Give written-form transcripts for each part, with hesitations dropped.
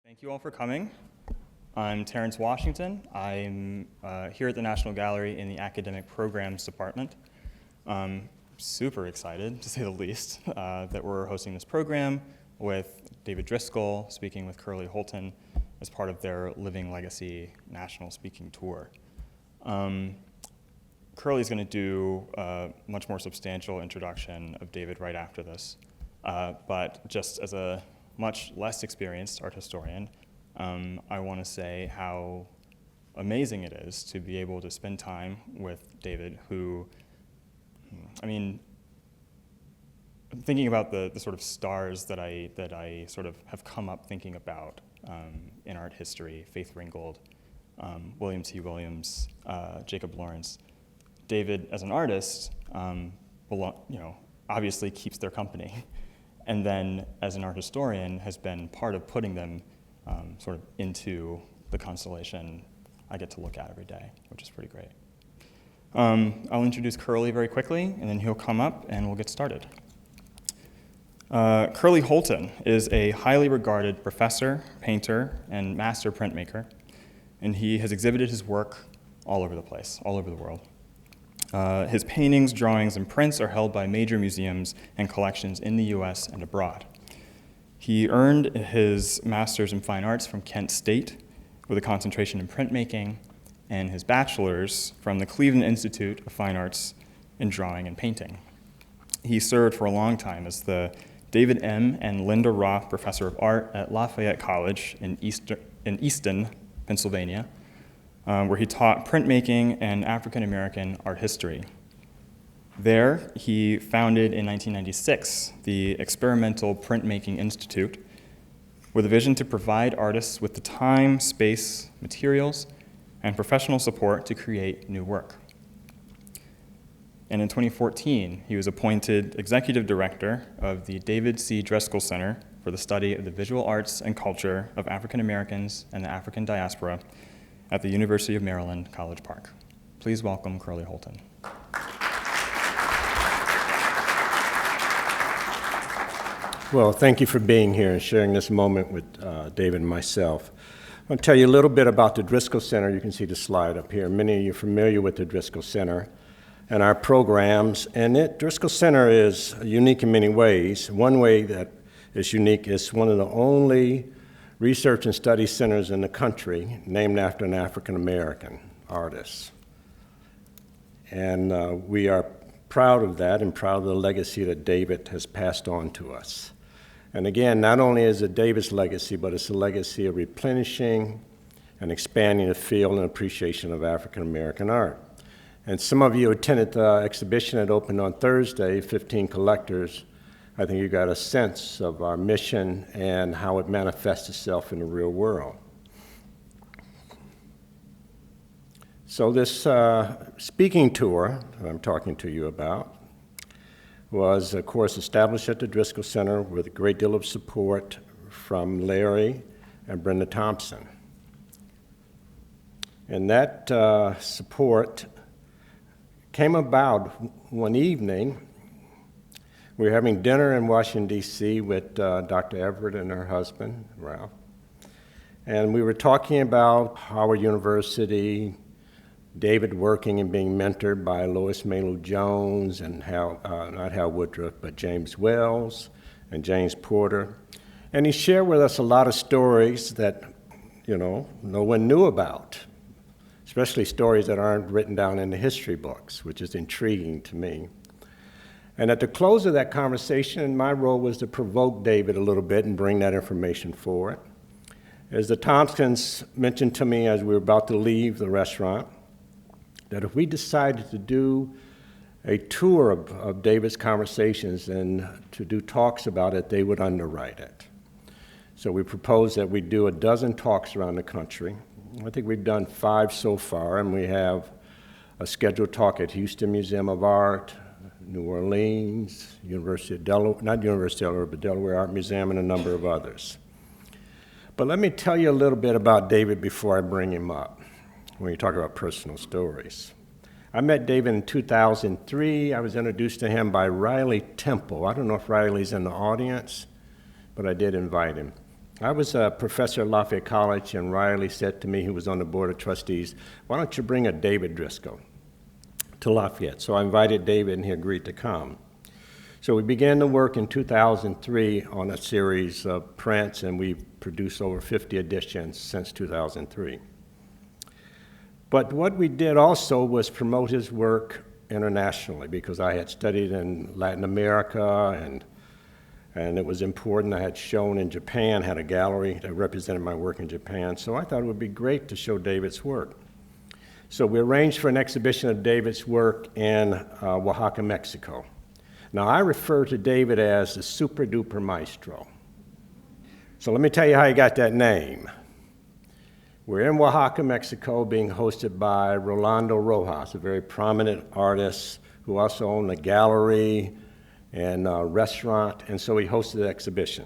Thank you all for coming. I'm Terrence Washington. I'm here at the National Gallery in the Academic Programs Department. I'm super excited, to say the least, that we're hosting this program with David Driscoll speaking with Curlee Holton as part of their Living Legacy National Speaking Tour. Curlee's going to do a much more substantial introduction of David right after this, but just as a much less experienced art historian, I want to say how amazing it is to be able to spend time with David, who, thinking about the sort of stars that I sort of have come up thinking about in art history, Faith Ringgold, William T. Williams, Jacob Lawrence. David, as an artist, obviously keeps their company. And then, as an art historian, has been part of putting them sort of into the constellation I get to look at every day, which is pretty great. I'll introduce Curlee very quickly, and then he'll come up and we'll get started. Curlee Holton is a highly regarded professor, painter, and master printmaker, and he has exhibited his work all over the place, all over the world. His paintings, drawings, and prints are held by major museums and collections in the US and abroad. He earned his master's in fine arts from Kent State with a concentration in printmaking, and his bachelor's from the Cleveland Institute of Fine Arts in drawing and painting. He served for a long time as the David M. and Linda Roth Professor of Art at Lafayette College in Easton, Pennsylvania, where he taught printmaking and African American art history. There, he founded in 1996 the Experimental Printmaking Institute with a vision to provide artists with the time, space, materials, and professional support to create new work. And in 2014, he was appointed executive director of the David C. Driscoll Center for the Study of the Visual Arts and Culture of African Americans and the African Diaspora at the University of Maryland, College Park. Please welcome Curlee Holton. Well, thank you for being here and sharing this moment with David and myself. I'll tell you a little bit about the Driscoll Center. You can see the slide up here. Many of you are familiar with the Driscoll Center and our programs. And Driscoll Center is unique in many ways. One way that is unique is one of the only research and study centers in the country named after an African American artist. And we are proud of that and proud of the legacy that David has passed on to us. And again, not only is it David's legacy, but it's a legacy of replenishing and expanding the field and appreciation of African American art. And some of you attended the exhibition that opened on Thursday, 15 collectors. I think you got a sense of our mission and how it manifests itself in the real world. So this speaking tour that I'm talking to you about was, of course, established at the Driscoll Center with a great deal of support from Larry and Brenda Thompson. And that support came about one evening. We were having dinner in Washington, D.C. with Dr. Everett and her husband, Ralph. And we were talking about Howard University, David working and being mentored by Lois Mailou Jones and not Hal Woodruff, but James Wells and James Porter. And he shared with us a lot of stories that, no one knew about, especially stories that aren't written down in the history books, which is intriguing to me. And at the close of that conversation, my role was to provoke David a little bit and bring that information forward. As the Thompsons mentioned to me as we were about to leave the restaurant, that if we decided to do a tour of David's conversations and to do talks about it, they would underwrite it. So we proposed that we do 12 talks around the country. I think we've done 5 so far, and we have a scheduled talk at Houston Museum of Art, New Orleans, University of Delaware, not University of Delaware, but Delaware Art Museum, and a number of others. But let me tell you a little bit about David before I bring him up, when you talk about personal stories. I met David in 2003. I was introduced to him by Riley Temple. I don't know if Riley's in the audience, but I did invite him. I was a professor at Lafayette College, and Riley said to me, who was on the board of trustees, why don't you bring a David Driscoll to Lafayette? So I invited David, and he agreed to come. So we began to work in 2003 on a series of prints, and we've produced over 50 editions since 2003. But what we did also was promote his work internationally, because I had studied in Latin America, and it was important. I had shown in Japan, had a gallery that represented my work in Japan, so I thought it would be great to show David's work. So we arranged for an exhibition of David's work in Oaxaca, Mexico. Now, I refer to David as the super duper maestro. So let me tell you how he got that name. We're in Oaxaca, Mexico, being hosted by Rolando Rojas, a very prominent artist who also owned a gallery and a restaurant, and so he hosted the exhibition.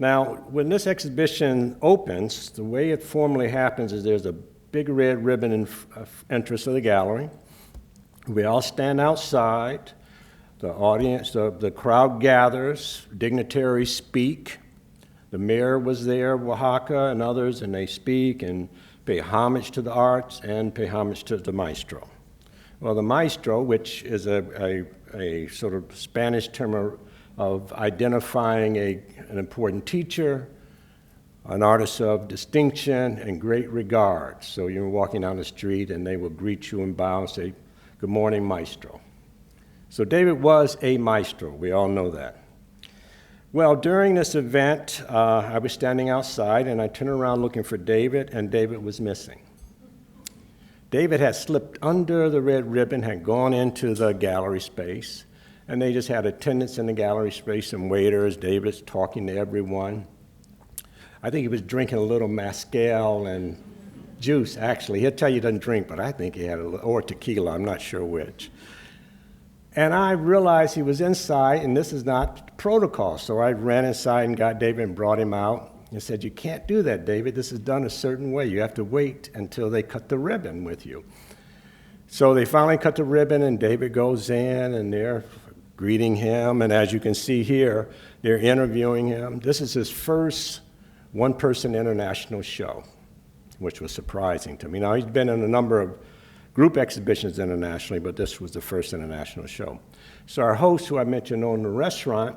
Now, when this exhibition opens, the way it formally happens is there's a big red ribbon in entrance of the gallery. We all stand outside. The audience, the crowd gathers, dignitaries speak. The mayor was there, Oaxaca, and others, and they speak and pay homage to the arts and pay homage to the maestro. Well, the maestro, which is a sort of Spanish term of identifying an important teacher, an artist of distinction and great regard. So you're walking down the street and they will greet you and bow and say, "Good morning, maestro." So David was a maestro, we all know that. Well, during this event, I was standing outside and I turned around looking for David, and David was missing. David had slipped under the red ribbon, had gone into the gallery space, and they just had attendants in the gallery space and waiters. David's talking to everyone. I think he was drinking a little mezcal and juice, actually. He'll tell you he doesn't drink, but I think he had or tequila, I'm not sure which. And I realized he was inside, and this is not protocol. So I ran inside and got David and brought him out and said, "You can't do that, David. This is done a certain way. You have to wait until they cut the ribbon with you." So they finally cut the ribbon, and David goes in, and they're greeting him. And as you can see here, they're interviewing him. This is his first one-person international show, which was surprising to me. Now, he's been in a number of group exhibitions internationally, but this was the first international show. So our host, who I mentioned owned the restaurant,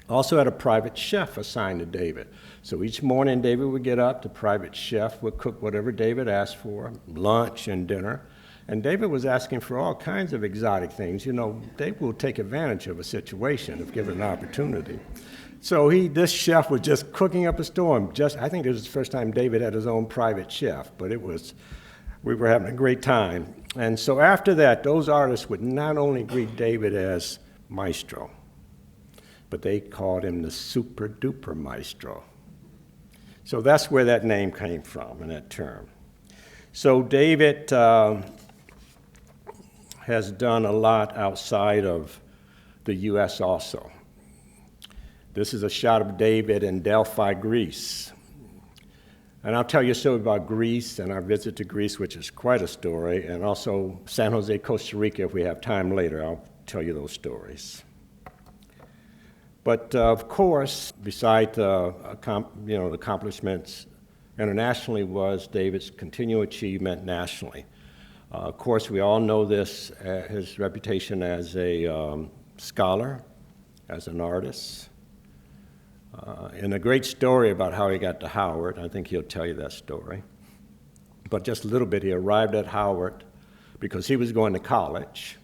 also had a private chef assigned to David. So each morning David would get up, the private chef would cook whatever David asked for, lunch and dinner. And David was asking for all kinds of exotic things. You know, David will take advantage of a situation if given an opportunity. So this chef was just cooking up a storm. I think this was the first time David had his own private chef, but we were having a great time. And so after that, those artists would not only greet David as maestro, but they called him the super duper maestro. So that's where that name came from, and that term. So David has done a lot outside of the U.S. also. This is a shot of David in Delphi, Greece. And I'll tell you a story about Greece and our visit to Greece, which is quite a story, and also San Jose, Costa Rica. If we have time later, I'll tell you those stories. But of course, beside the accomplishments internationally was David's continual achievement nationally. Of course, we all know his reputation as a scholar, as an artist. And a great story about how he got to Howard. I think he'll tell you that story. But just a little bit, he arrived at Howard because he was going to college.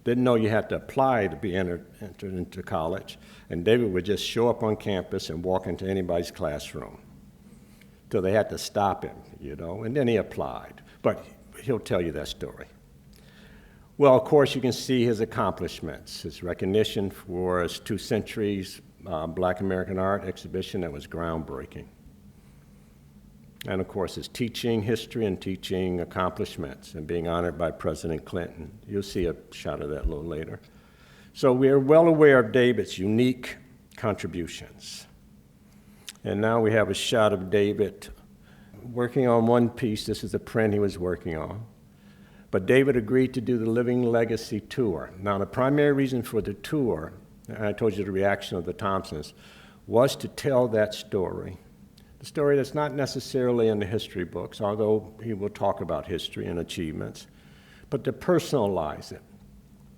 Didn't know you had to apply to be entered into college. And David would just show up on campus and walk into anybody's classroom. So they had to stop him, and then he applied. But he'll tell you that story. Well, of course, you can see his accomplishments, his recognition for his 2 centuries Black American art exhibition that was groundbreaking. And of course, his teaching history and teaching accomplishments and being honored by President Clinton. You'll see a shot of that a little later. So we are well aware of David's unique contributions. And now we have a shot of David working on one piece. This is a print he was working on. But David agreed to do the Living Legacy tour. Now, the primary reason for the tour, and I told you the reaction of the Thompsons, was to tell that story a story that's not necessarily in the history books, although he will talk about history and achievements, but to personalize it.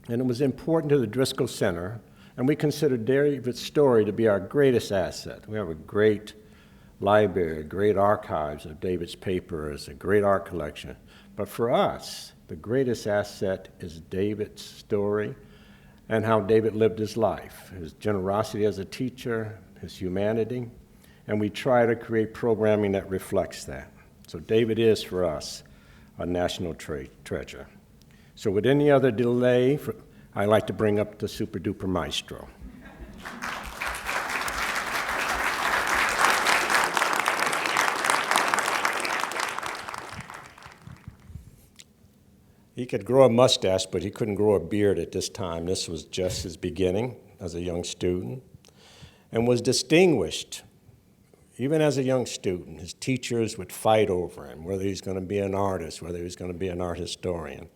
And it was important to the Driscoll Center, and we consider David's story to be our greatest asset. We have a great library, great archives of David's papers, a great art collection. But for us, the greatest asset is David's story and how David lived his life, his generosity as a teacher, his humanity, and we try to create programming that reflects that. So David is, for us, a national treasure. So with any other delay, I'd like to bring up the super duper maestro. He could grow a mustache, but he couldn't grow a beard at this time. This was just his beginning as a young student, and was distinguished. Even as a young student, his teachers would fight over him, whether he's going to be an artist, whether he's going to be an art historian.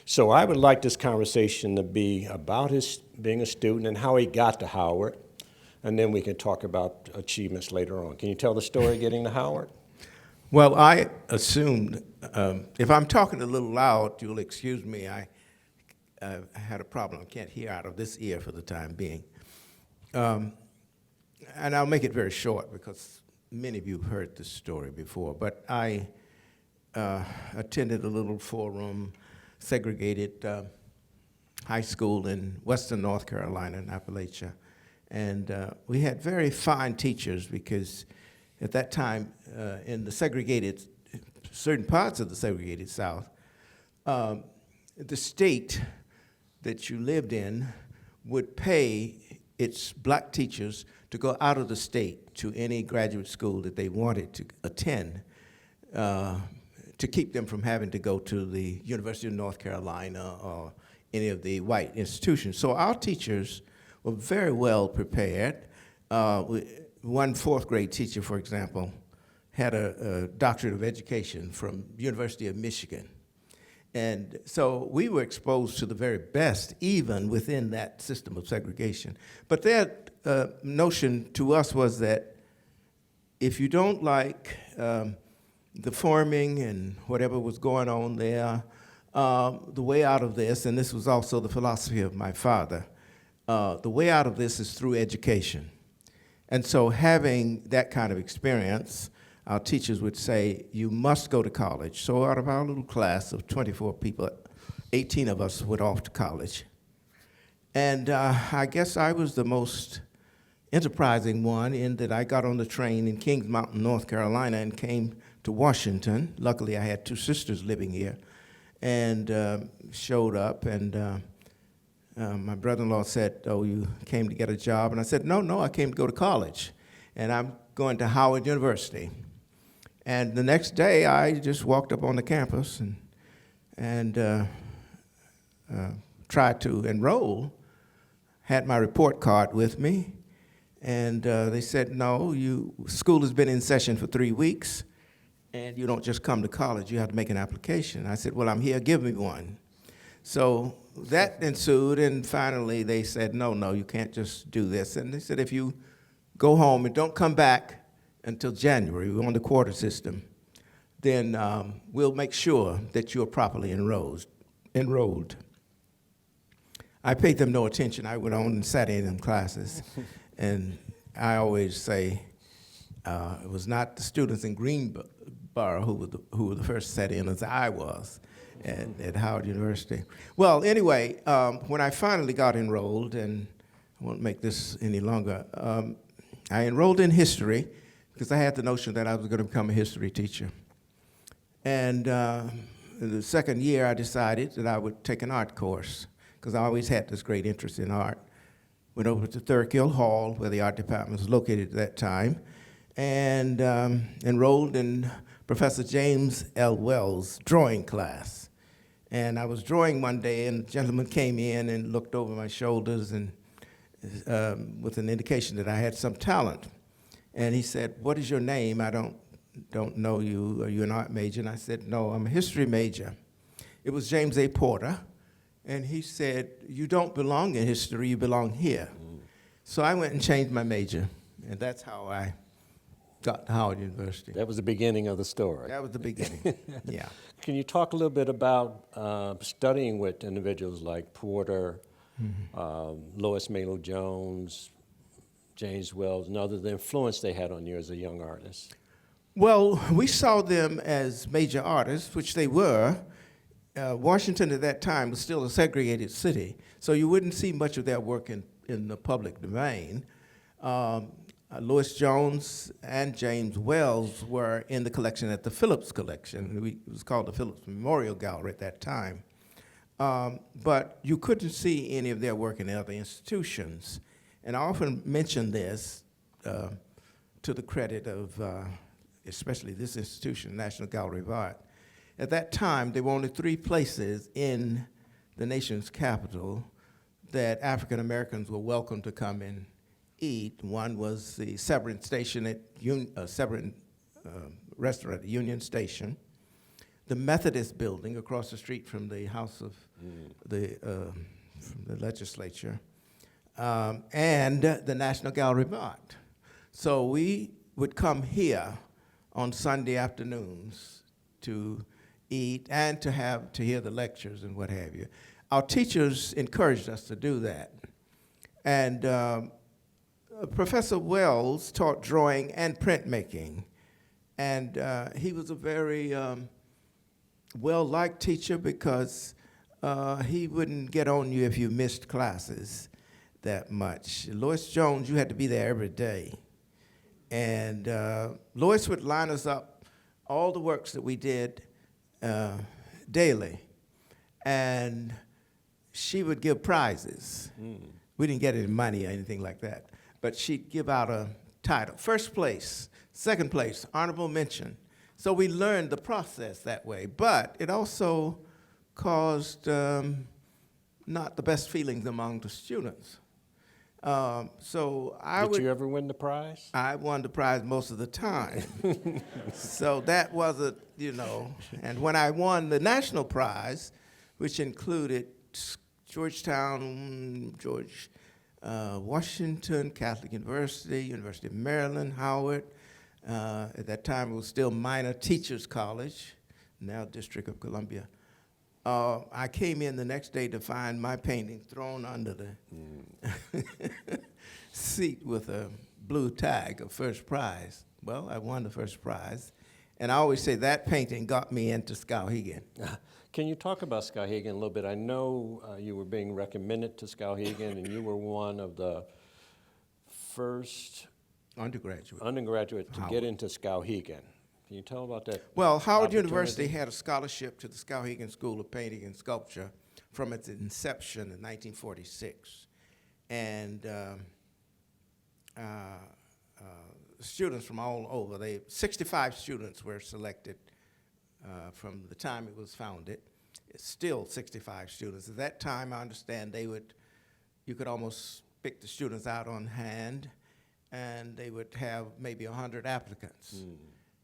So I would like this conversation to be about his being a student and how he got to Howard, and then we can talk about achievements later on. Can you tell the story of getting to Howard? Well, I assumed, if I'm talking a little loud, you'll excuse me. I had a problem. I can't hear out of this ear for the time being. And I'll make it very short because many of you have heard this story before. But I attended a little four-room segregated high school in western North Carolina in Appalachia. And we had very fine teachers because at that time, in the segregated, certain parts of the segregated South, the state that you lived in would pay its black teachers to go out of the state to any graduate school that they wanted to attend to keep them from having to go to the University of North Carolina or any of the white institutions. So our teachers were very well prepared. One fourth grade teacher, for example, had a doctorate of education from University of Michigan. And so we were exposed to the very best, even within that system of segregation. But their notion to us was that if you don't like the farming and whatever was going on there, the way out of this, and this was also the philosophy of my father, the way out of this is through education. And so having that kind of experience, our teachers would say, you must go to college. So out of our little class of 24 people, 18 of us went off to college. And I guess I was the most enterprising one in that I got on the train in Kings Mountain, North Carolina, and came to Washington. Luckily, I had two sisters living here, and showed up, and my brother-in-law said, oh, you came to get a job? And I said, no, I came to go to college, and I'm going to Howard University. And the next day, I just walked up on the campus and tried to enroll, had my report card with me, and they said, no, school has been in session for 3 weeks, and you don't just come to college, you have to make an application. I said, well, I'm here, give me one. So that ensued, and finally they said, no, you can't just do this. And they said, if you go home and don't come back until January, we're on the quarter system, then we'll make sure that you're properly enrolled. I paid them no attention. I went on and sat in them classes. And I always say it was not the students in Greensboro who were the first set in as I was at Howard University. Well, anyway, when I finally got enrolled, and I won't make this any longer, I enrolled in history because I had the notion that I was going to become a history teacher. And in the second year, I decided that I would take an art course because I always had this great interest in art. Went over to Thurkill Hall, where the art department was located at that time, and enrolled in Professor James L. Wells' drawing class. And I was drawing one day, and a gentleman came in and looked over my shoulders and with an indication that I had some talent. And he said, what is your name? I don't know you. Are you an art major? And I said, no, I'm a history major. It was James A. Porter. And he said, you don't belong in history, you belong here. So I went and changed my major. And that's how I got to Howard University. That was the beginning of the story. That was the beginning. Yeah. Can you talk a little bit about studying with individuals like Porter, Lois Mailou Jones, James Wells, and others, the influence they had on you as a young artist? Well, we saw them as major artists, which they were. Washington at that time was still a segregated city, so you wouldn't see much of their work in the public domain. Lois Jones and James Wells were in the collection at the Phillips Collection. It was called the Phillips Memorial Gallery at that time. But you couldn't see any of their work in other institutions. And I often mention this to the credit of especially this institution, National Gallery of Art. At that time, there were only 3 places in the nation's capital that African Americans were welcome to come and eat. One was the Severin Station at Severin restaurant at Union Station, the Methodist building across the street from the House of from the legislature, and the National Gallery of Art. So we would come here on Sunday afternoons to eat and to hear the lectures and what have you. Our teachers encouraged us to do that. And Professor Wells taught drawing and printmaking. And he was a very well-liked teacher because he wouldn't get on you if you missed classes that much. Lois Jones, you had to be there every day. And Lois would line us up all the works that we did daily. And she would give prizes. We didn't get any money or anything like that. But she'd give out a title. First place, second place, honorable mention. So we learned the process that way. But it also caused not the best feelings among the students. So Did you ever win the prize? I won the prize most of the time. So that wasn't, and when I won the national prize, which included Georgetown, Washington, Catholic University, University of Maryland, Howard. At that time, it was still Minor Teachers College, now District of Columbia. I came in the next day to find my painting thrown under the seat with a blue tag of first prize. Well, I won the first prize. And I always say that painting got me into Skowhegan. Can you talk about Skowhegan a little bit? I know you were being recommended to Skowhegan, and you were one of the first undergraduate to get into Skowhegan. Can you tell about that? Well, Howard University had a scholarship to the Skowhegan School of Painting and Sculpture from its inception in 1946. And students from all over, 65 students were selected from the time it was founded. It's still 65 students. At that time, I understand you could almost pick the students out on hand, and they would have maybe 100 applicants.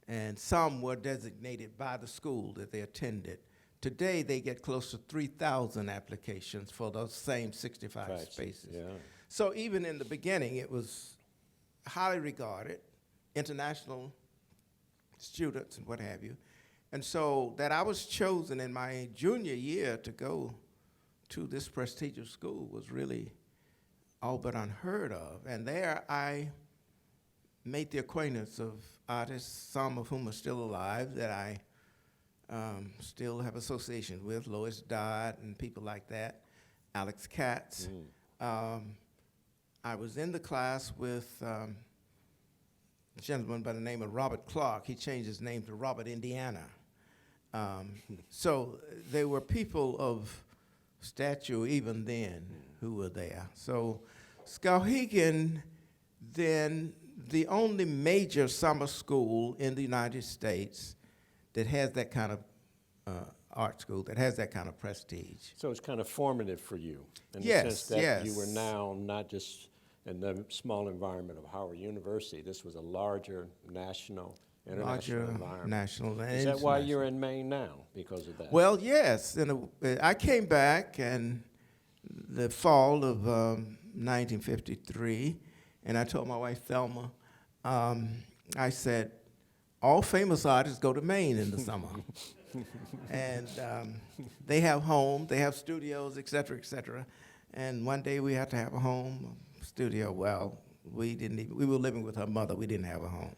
And some were designated by the school that they attended. Today, they get close to 3,000 applications for those same 65 spaces. Yeah. So even in the beginning, it was highly regarded, international students and what have you. And so that I was chosen in my junior year to go to this prestigious school was really all but unheard of. And there I made the acquaintance of artists, some of whom are still alive, that I still have association with, Lois Dodd and people like that, Alex Katz. I was in the class with a gentleman by the name of Robert Clark. He changed his name to Robert Indiana. So there were people of stature even then who were there. So Skowhegan, then, the only major summer school in the United States that has that kind of art school, that has that kind of prestige. So it's kind of formative for you in Yes, the sense that yes. you were now not just in the small environment of Howard University. This was a larger national, international environment. National and Is that why international. you're in Maine now, because of that? Well, yes. I came back in the fall of 1953, and I told my wife, Thelma, I said, all famous artists go to Maine in the summer. And they have homes, they have studios, et cetera, et cetera. And one day we had to have a home studio. Well, we were living with her mother. We didn't have a home.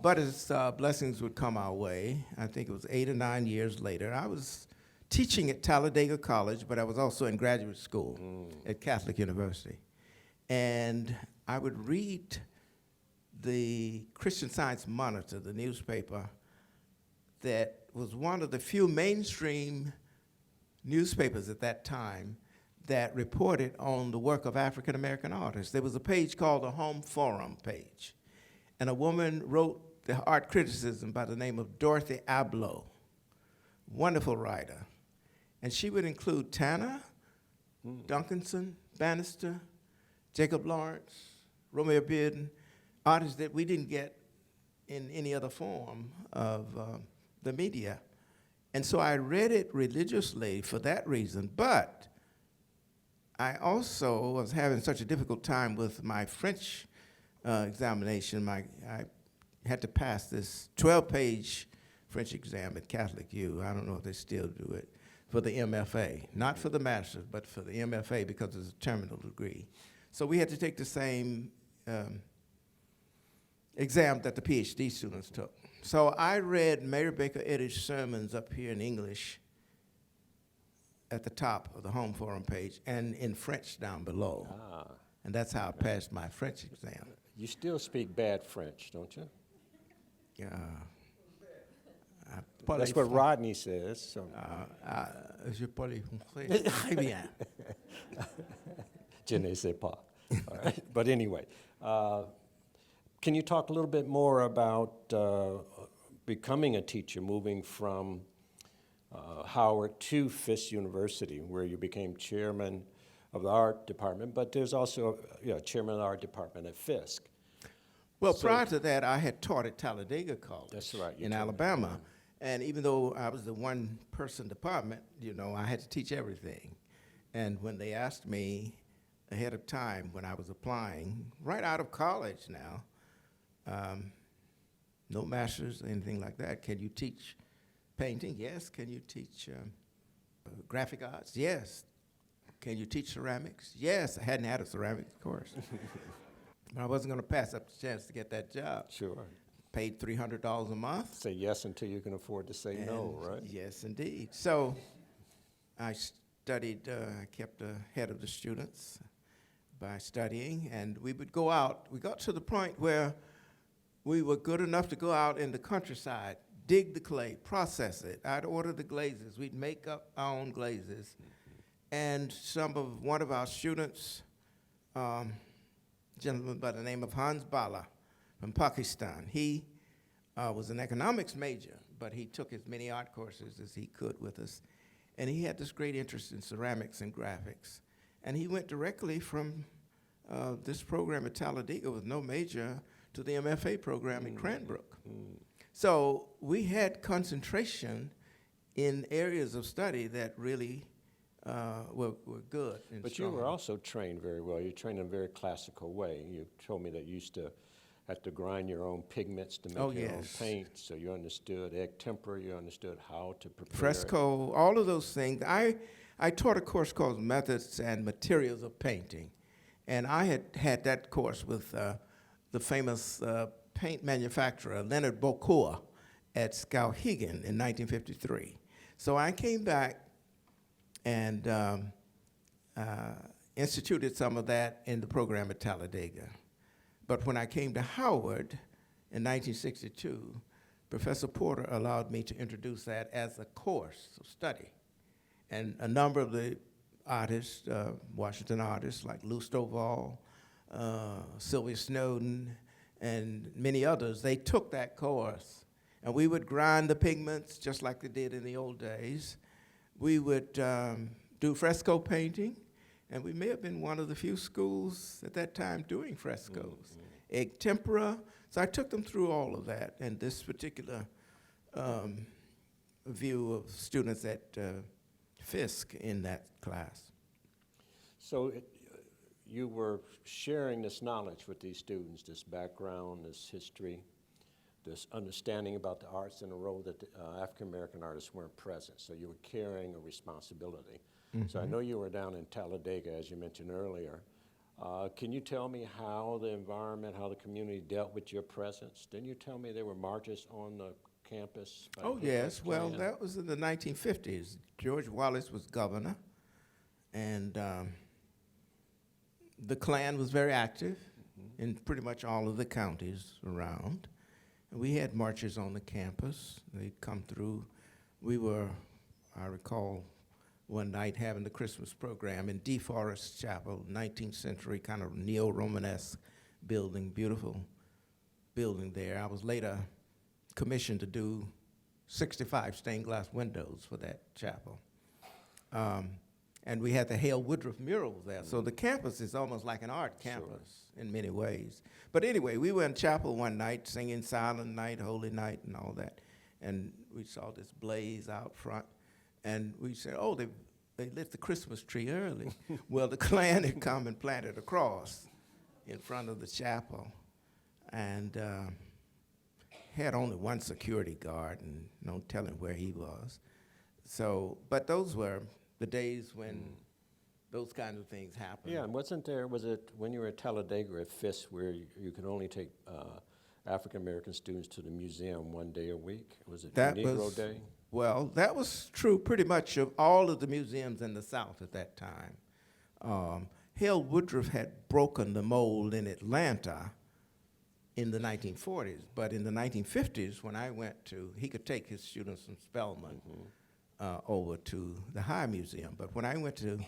But as blessings would come our way, I think it was 8 or 9 years later, I was teaching at Talladega College, but I was also in graduate school at Catholic University. And I would read the Christian Science Monitor, the newspaper, that was one of the few mainstream newspapers at that time that reported on the work of African American artists. There was a page called the Home Forum page, and a woman wrote the art criticism by the name of Dorothy Abloh, wonderful writer. And she would include Tanner, Duncanson, Bannister, Jacob Lawrence, Romeo Bearden, artists that we didn't get in any other form of the media. And so I read it religiously for that reason, but I also was having such a difficult time with my French examination. I had to pass this 12-page French exam at Catholic U. I don't know if they still do it, for the MFA. Not for the master's, but for the MFA because it's a terminal degree. So we had to take the same exam that the PhD students took. So I read Mary Baker Eddy's sermons up here in English at the top of the Home Forum page and in French down below. And that's how I passed my French exam. You still speak bad French, don't you? Yeah. That's what Rodney says. So. Je parle français très bien. Je ne sais pas. All right. But anyway, can you talk a little bit more about becoming a teacher, moving from Howard to Fisk University, where you became chairman of the art department, but there's also chairman of the art department at Fisk. Well, prior to that, I had taught at Talladega College. That's right, in Alabama. And even though I was the one-person department, I had to teach everything. And when they asked me ahead of time when I was applying, right out of college now, no master's, anything like that, can you teach painting? Yes. Can you teach graphic arts? Yes. Can you teach ceramics? Yes. I hadn't had a ceramics course. But I wasn't going to pass up the chance to get that job. Sure. Paid $300 a month. Say yes until you can afford to say no, right? Yes, indeed. So I studied, I kept ahead of the students by studying, and we would go out. We got to the point where we were good enough to go out in the countryside, dig the clay, process it. I'd order the glazes. We'd make up our own glazes. And one of our students, a gentleman by the name of Hans Bala from Pakistan, he was an economics major, but he took as many art courses as he could with us. And he had this great interest in ceramics and graphics. And he went directly from this program at Talladega with no major to the MFA program in Cranbrook. So we had concentration in areas of study that really were good. But strong. You were also trained very well. You trained in a very classical way. You told me that you used to have to grind your own pigments to make your own paint, so you understood egg tempera, you understood how to prepare. Fresco, all of those things. I taught a course called Methods and Materials of Painting, and I had that course with the famous paint manufacturer, Leonard Bocour, at Skowhegan in 1953. So I came back and instituted some of that in the program at Talladega. But when I came to Howard in 1962, Professor Porter allowed me to introduce that as a course of study. And a number of the artists, Washington artists like Lou Stovall, Sylvia Snowden, and many others, they took that course. And we would grind the pigments just like they did in the old days. We would do fresco painting, and we may have been one of the few schools at that time doing frescoes. Egg tempera. So I took them through all of that, and this particular view of students at Fisk in that class. So you were sharing this knowledge with these students, this background, this history, this understanding about the arts in a role that African-American artists weren't present. So you were carrying a responsibility. So I know you were down in Talladega, as you mentioned earlier. Can you tell me how the environment, how the community dealt with your presence? Didn't you tell me there were marches on the campus? by Oh, the yes. Well, Klan? that was in the 1950s. George Wallace was governor, and the Klan was very active in pretty much all of the counties around. And we had marches on the campus. They'd come through. We were, I recall, one night having the Christmas program in DeForest Chapel, 19th century kind of neo-Romanesque building, beautiful building there. I was later commissioned to do 65 stained glass windows for that chapel. And we had the Hale Woodruff murals there. So the campus is almost like an art campus in many ways. But anyway, we were in chapel one night singing Silent Night, Holy Night, and all that. And we saw this blaze out front. And we said, oh, they lit the Christmas tree early. Well, the Klan had come and planted a cross in front of the chapel. And had only one security guard, and no telling where he was. So, but those were the days when those kinds of things happened. Yeah, and was it when you were at Talladega or at Fisk where you could only take African-American students to the museum one day a week? Was it Negro Day? Well, that was true pretty much of all of the museums in the South at that time. Hale Woodruff had broken the mold in Atlanta in the 1940s, but in the 1950s, when I went to, he could take his students from Spelman over to the High Museum. But when I went to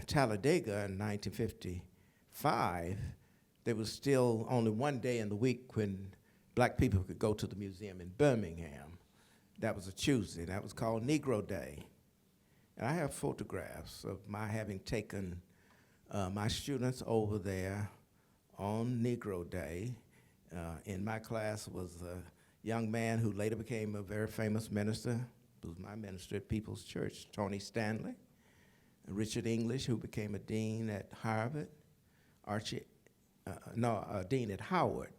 Talladega in 1955, there was still only one day in the week when black people could go to the museum in Birmingham. That was a Tuesday. That was called Negro Day. And I have photographs of my having taken my students over there on Negro Day. In my class was a young man who later became a very famous minister, who was my minister at People's Church, Tony Stanley, Richard English, who became a dean at Harvard, dean at Howard,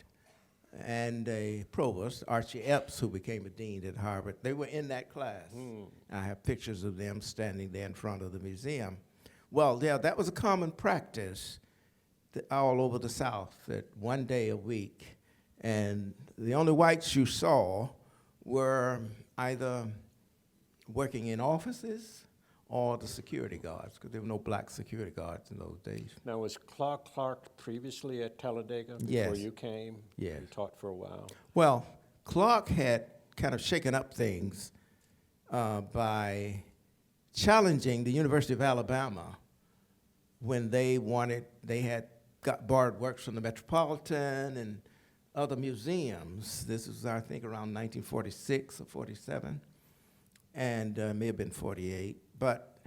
and a provost, Archie Epps, who became a dean at Harvard. They were in that class. I have pictures of them standing there in front of the museum. Well, yeah, that was a common practice all over the South, that one day a week. And the only whites you saw were either working in offices or the security guards, because there were no black security guards in those days. Now, was Clark previously at Talladega before Yes. you came? Yes. You taught for a while. Well, Clark had kind of shaken up things by challenging the University of Alabama when they had got borrowed works from the Metropolitan and other museums. This was, I think, around 1946 or 47, and may have been 48. But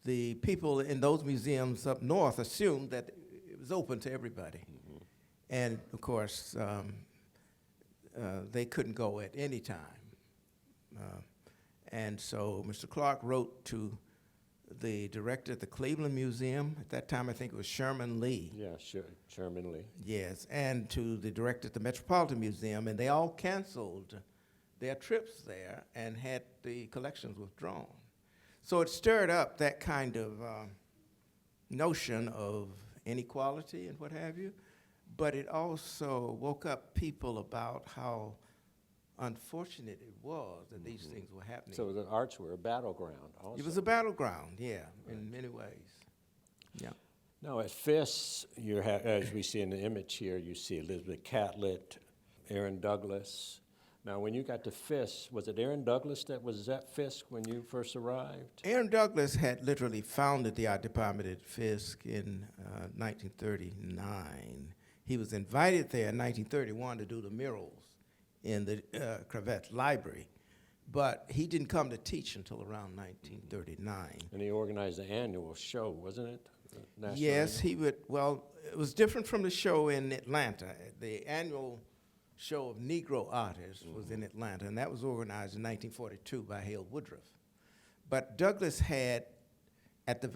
the people in those museums up north assumed that it was open to everybody. And, of course, they couldn't go at any time. And so Mr. Clark wrote to the director at the Cleveland Museum. At that time, I think it was Sherman Lee. Yeah, sure, Sherman Lee. Yes, and to the director at the Metropolitan Museum, and they all canceled their trips there and had the collections withdrawn. So it stirred up that kind of notion of inequality and what have you, but it also woke up people about how unfortunate it was that these things were happening. So the arts were a battleground also. It was a battleground, yeah, in many ways. Yeah. Now, at Fisk, as we see in the image here, you see Elizabeth Catlett, Aaron Douglas. Now, when you got to Fisk, was it Aaron Douglas that was at Fisk when you first arrived? Aaron Douglas had literally founded the art department at Fisk in 1939. He was invited there in 1931 to do the murals in the Cravette Library, but he didn't come to teach until around 1939. And he organized the annual show, wasn't it? National Yes, annual? he would. Well, it was different from the show in Atlanta. The annual show of Negro artists was in Atlanta, and that was organized in 1942 by Hale Woodruff. But Douglas had at the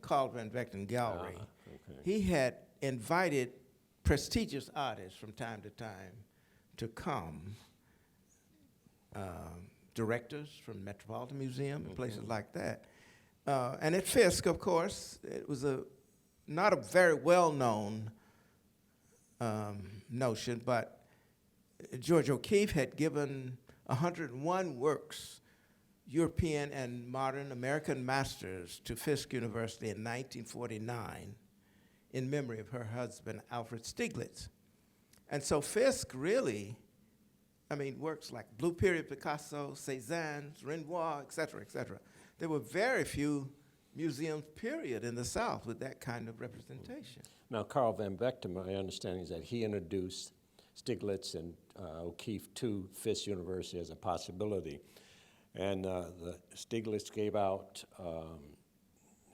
Carl Van Vechten Gallery, okay. he had invited prestigious artists from time to time to come, directors from Metropolitan Museum and places like that. And at Fisk, of course, it was not a very well-known notion, but George O'Keeffe had given 101 works, European and modern American masters, to Fisk University in 1949 in memory of her husband, Alfred Stieglitz. And so Fisk really, works like Blue Period Picasso, Cézanne, Renoir, et cetera, there were very few museums, period, in the South with that kind of representation. Now, Carl Van Vechten, my understanding is that he introduced Stieglitz and O'Keeffe to Fisk University as a possibility. And the Stieglitz gave out,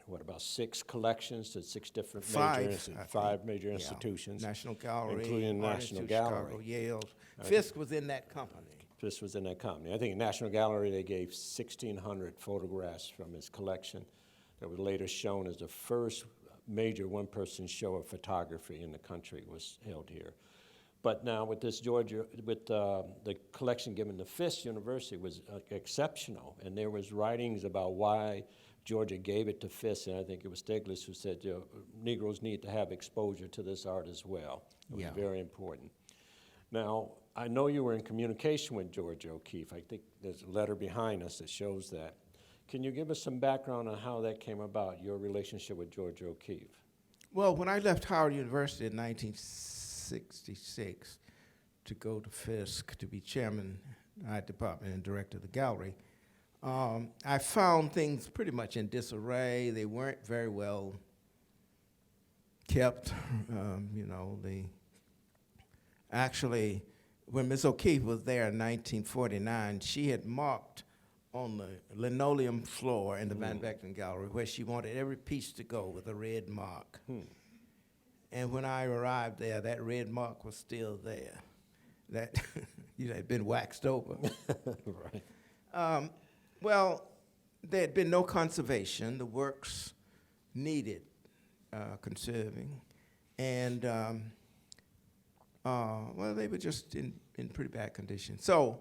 about 6 collections to 6 different five major institutions. National Gallery, including the National Gallery. Chicago, Yale. Fisk was in that company. Fisk was in that company. I think in National Gallery they gave 1,600 photographs from his collection that was later shown as the first major one-person show of photography in the country was held here. But now with this the collection given to Fisk University was exceptional, and there was writings about why Georgia gave it to Fisk, and I think it was Stieglitz who said, Negroes need to have exposure to this art as well. It was very important. Now, I know you were in communication with Georgia O'Keeffe. I think there's a letter behind us that shows that. Can you give us some background on how that came about, your relationship with Georgia O'Keeffe? Well, when I left Howard University in 1966 to go to Fisk to be chairman of the art department and director of the gallery, I found things pretty much in disarray. They weren't very well kept. Actually, when Ms. O'Keeffe was there in 1949, she had marked on the linoleum floor in the Van Vechten Gallery where she wanted every piece to go with a red mark. And when I arrived there, that red mark was still there. That had been waxed over. Right. Well, there had been no conservation. The works needed conserving. And, they were just in pretty bad condition. So,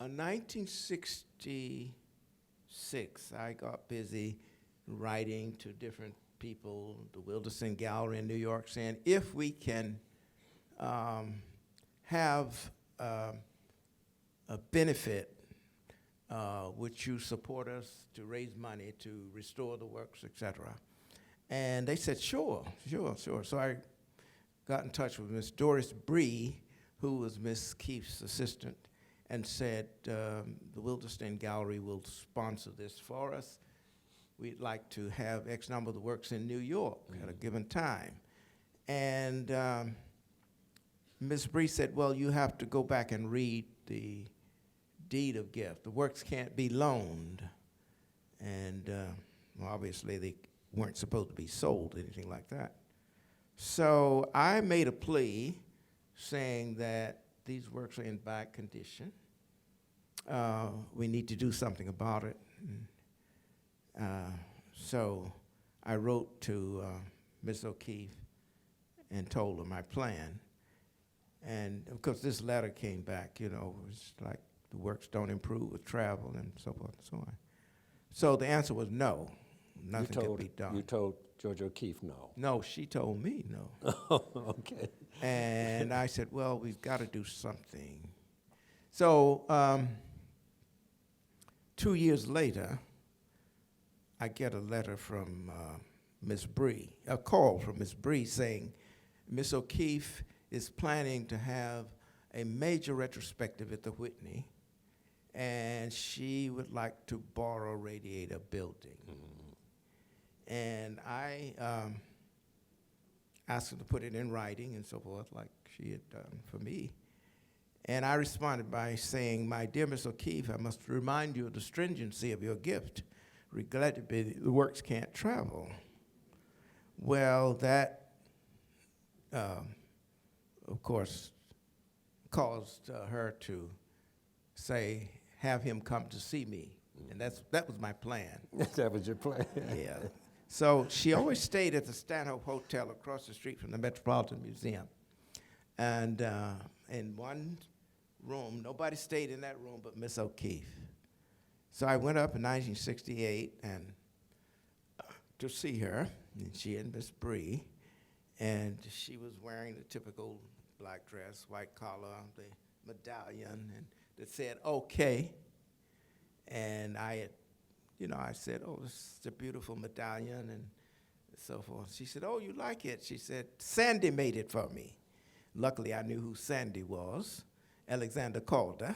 in 1966, I got busy writing to different people, the Wilderson Gallery in New York, saying, if we can have a benefit, would you support us to raise money to restore the works, et cetera? And they said, sure. So I got in touch with Miss Doris Bree, who was Miss Keeffe's assistant, and said, the Wilderstein Gallery will sponsor this for us. We'd like to have X number of the works in New York at a given time. And Ms. Bree said, well, you have to go back and read the deed of gift. The works can't be loaned. And obviously they weren't supposed to be sold, anything like that. So I made a plea saying that these works are in bad condition. We need to do something about it. So I wrote to Ms. O'Keeffe and told her my plan. And of course, this letter came back, it's like the works don't improve with travel and so forth and so on. So the answer was no, nothing could be done. You told Georgia O'Keeffe no? No, she told me no. Okay. And I said, well, we've got to do something. So 2 years later, I get a letter from Ms. Bree, a call from Ms. Bree saying, Ms. O'Keeffe is planning to have a major retrospective at the Whitney, and she would like to borrow Radiator Building. And I asked her to put it in writing and so forth, like she had done for me. And I responded by saying, my dear Ms. O'Keeffe, I must remind you of the stringency of your gift. Regrettably, the works can't travel. Well, that, of course, caused her to say, have him come to see me And that was my plan. That was your plan. Yeah. So she always stayed at the Stanhope Hotel across the street from the Metropolitan Museum. And in one room, nobody stayed in that room but Miss O'Keeffe. So I went up in 1968 and to see her, and she and Miss Bree, and she was wearing the typical black dress, white collar, the medallion, and it said, "Okay." And I had, I said, "Oh, this is a beautiful medallion," and so forth. She said, "Oh, you like it?" She said, "Sandy made it for me." Luckily, I knew who Sandy was, Alexander Calder.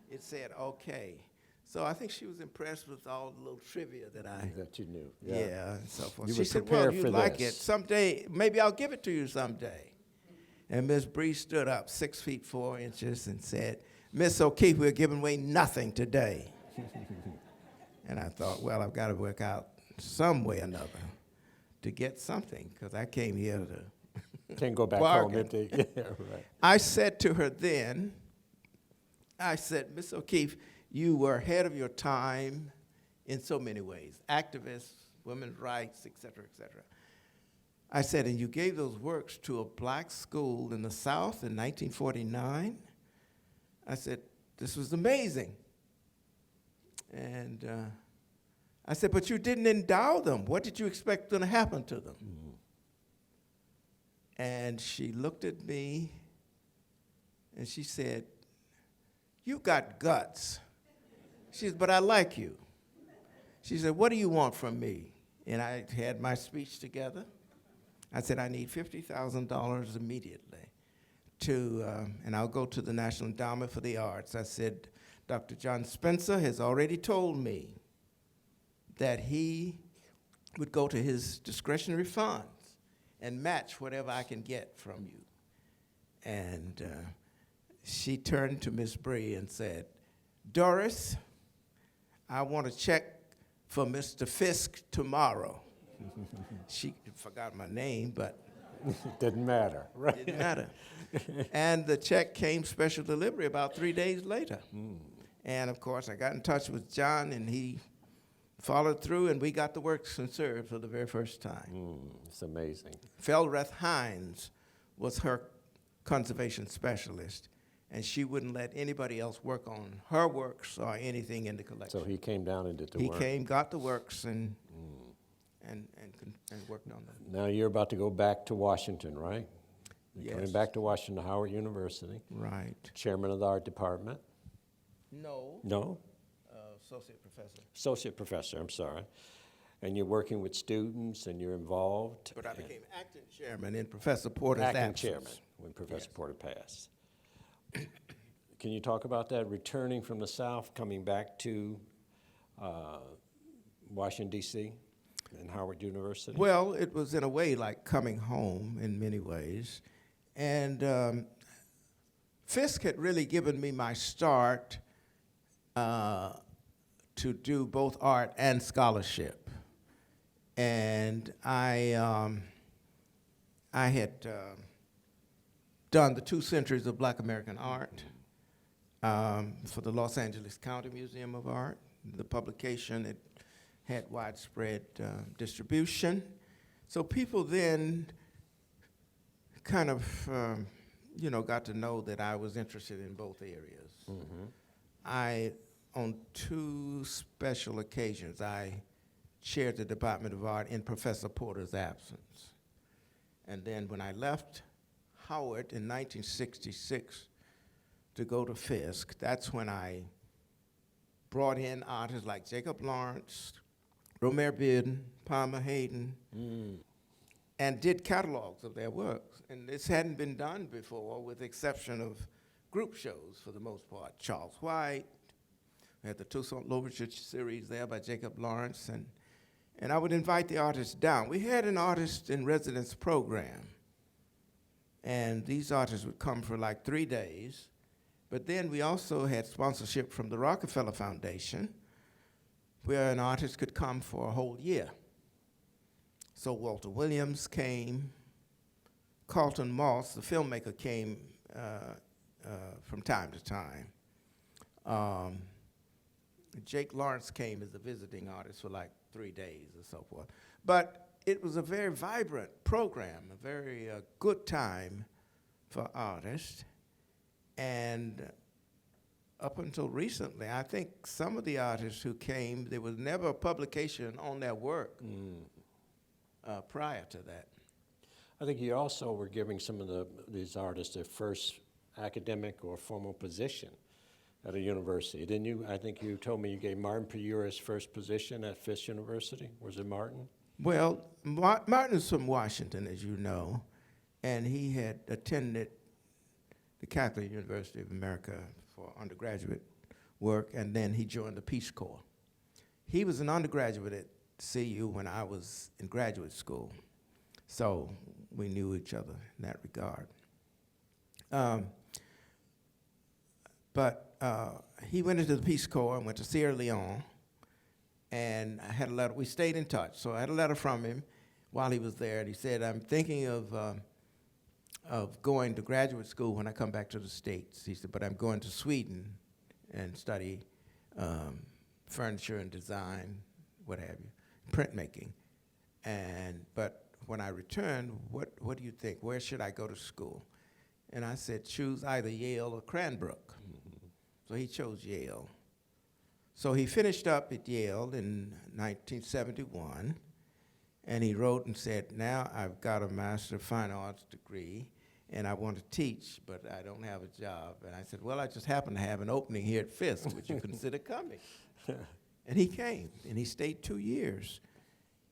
It said, "Okay." So I think she was impressed with all the little trivia that you knew. Yeah, and so forth. You She were said, prepared "Well, you for like this." it. Someday, maybe I'll give it to you someday." And Miss Bree stood up 6 feet 4 inches and said, "Miss O'Keeffe, we're giving away nothing today." And I thought, well, I've got to work out some way or another to get something, because I came here to Can't go back bargain. home empty. Yeah, right. I said to her then, I said, "Miss O'Keeffe, you were ahead of your time in so many ways, activists, women's rights, et cetera, et cetera." I said, "And you gave those works to a black school in the South in 1949? I said, "This was amazing." And I said, "But you didn't endow them. What did you expect going to happen to them?" Mm-hmm. And she looked at me and she said, "You got guts." She said, "But I like you." She said, "What do you want from me?" And I had my speech together. I said, "I need $50,000 immediately and I'll go to the National Endowment for the Arts." I said, "Dr. John Spencer has already told me that he would go to his discretionary funds and match whatever I can get from you." And she turned to Miss Bree and said, "Doris, I want a check for Mr. Fisk tomorrow." She forgot my name, but Didn't matter, right? didn't matter. And the check came special delivery about 3 days later. And of course, I got in touch with John, and he followed through, and we got the works conserved for the very first time. It's amazing. Felreth Hines was her conservation specialist, and she wouldn't let anybody else work on her works or anything in the collection. So he came down and did the He work. came, got the works, and worked on them. Now you're about to go back to Washington, right? You're coming Yes. back to Washington, Howard University, Right. chairman of the art department. No, No? associate professor. Associate professor, I'm sorry. And you're working with students and you're involved. But I became acting chairman in Professor Porter's Acting absence. chairman when Professor Yes. Porter passed. Can you talk about that, returning from the South, coming back to Washington, D.C. and Howard University? Well, it was in a way like coming home in many ways. And Fisk had really given me my start to do both art and scholarship. And I had done the 2 centuries of Black American art for the Los Angeles County Museum of Art. The publication, it had widespread distribution. So people then kind of, got to know that I was interested in both areas. Mm-hmm. On 2 special occasions, I chaired the Department of Art in Professor Porter's absence. And then when I left Howard in 1966 to go to Fisk, that's when I brought in artists like Jacob Lawrence, Romare Bearden, Palmer Hayden, and did catalogs of their works. And this hadn't been done before, with the exception of group shows for the most part. Charles White, we had the Toussaint Louverture series there by Jacob Lawrence, and I would invite the artists down. We had an artist in residence program, and these artists would come for like 3 days. But then we also had sponsorship from the Rockefeller Foundation, where an artist could come for a whole year. So Walter Williams came, Carlton Moss, the filmmaker, came from time to time. Jake Lawrence came as a visiting artist for like 3 days or so forth. But it was a very vibrant program, a very good time for artists. And up until recently, I think some of the artists who came, there was never a publication on their work prior to that. I think you also were giving some of these artists their first academic or formal position at a university, didn't you? I think you told me you gave Martin Puryear his first position at Fisk University. Was it Martin? Well, Martin is from Washington, as you know, and he had attended the Catholic University of America for undergraduate work, and then he joined the Peace Corps. He was an undergraduate at CU when I was in graduate school, so we knew each other in that regard. But he went into the Peace Corps and went to Sierra Leone, and I had a letter. We stayed in touch, so I had a letter from him while he was there, and he said, "I'm thinking of going to graduate school when I come back to the States." He said, "But I'm going to Sweden and study furniture and design, what have you, printmaking. But when I return, what do you think? Where should I go to school?" And I said, "Choose either Yale or Cranbrook." So he chose Yale. So he finished up at Yale in 1971, and he wrote and said, "Now I've got a Master of Fine Arts degree, and I want to teach, but I don't have a job." And I said, "Well, I just happen to have an opening here at Fisk. Would you consider coming?" And he came, and he stayed 2 years.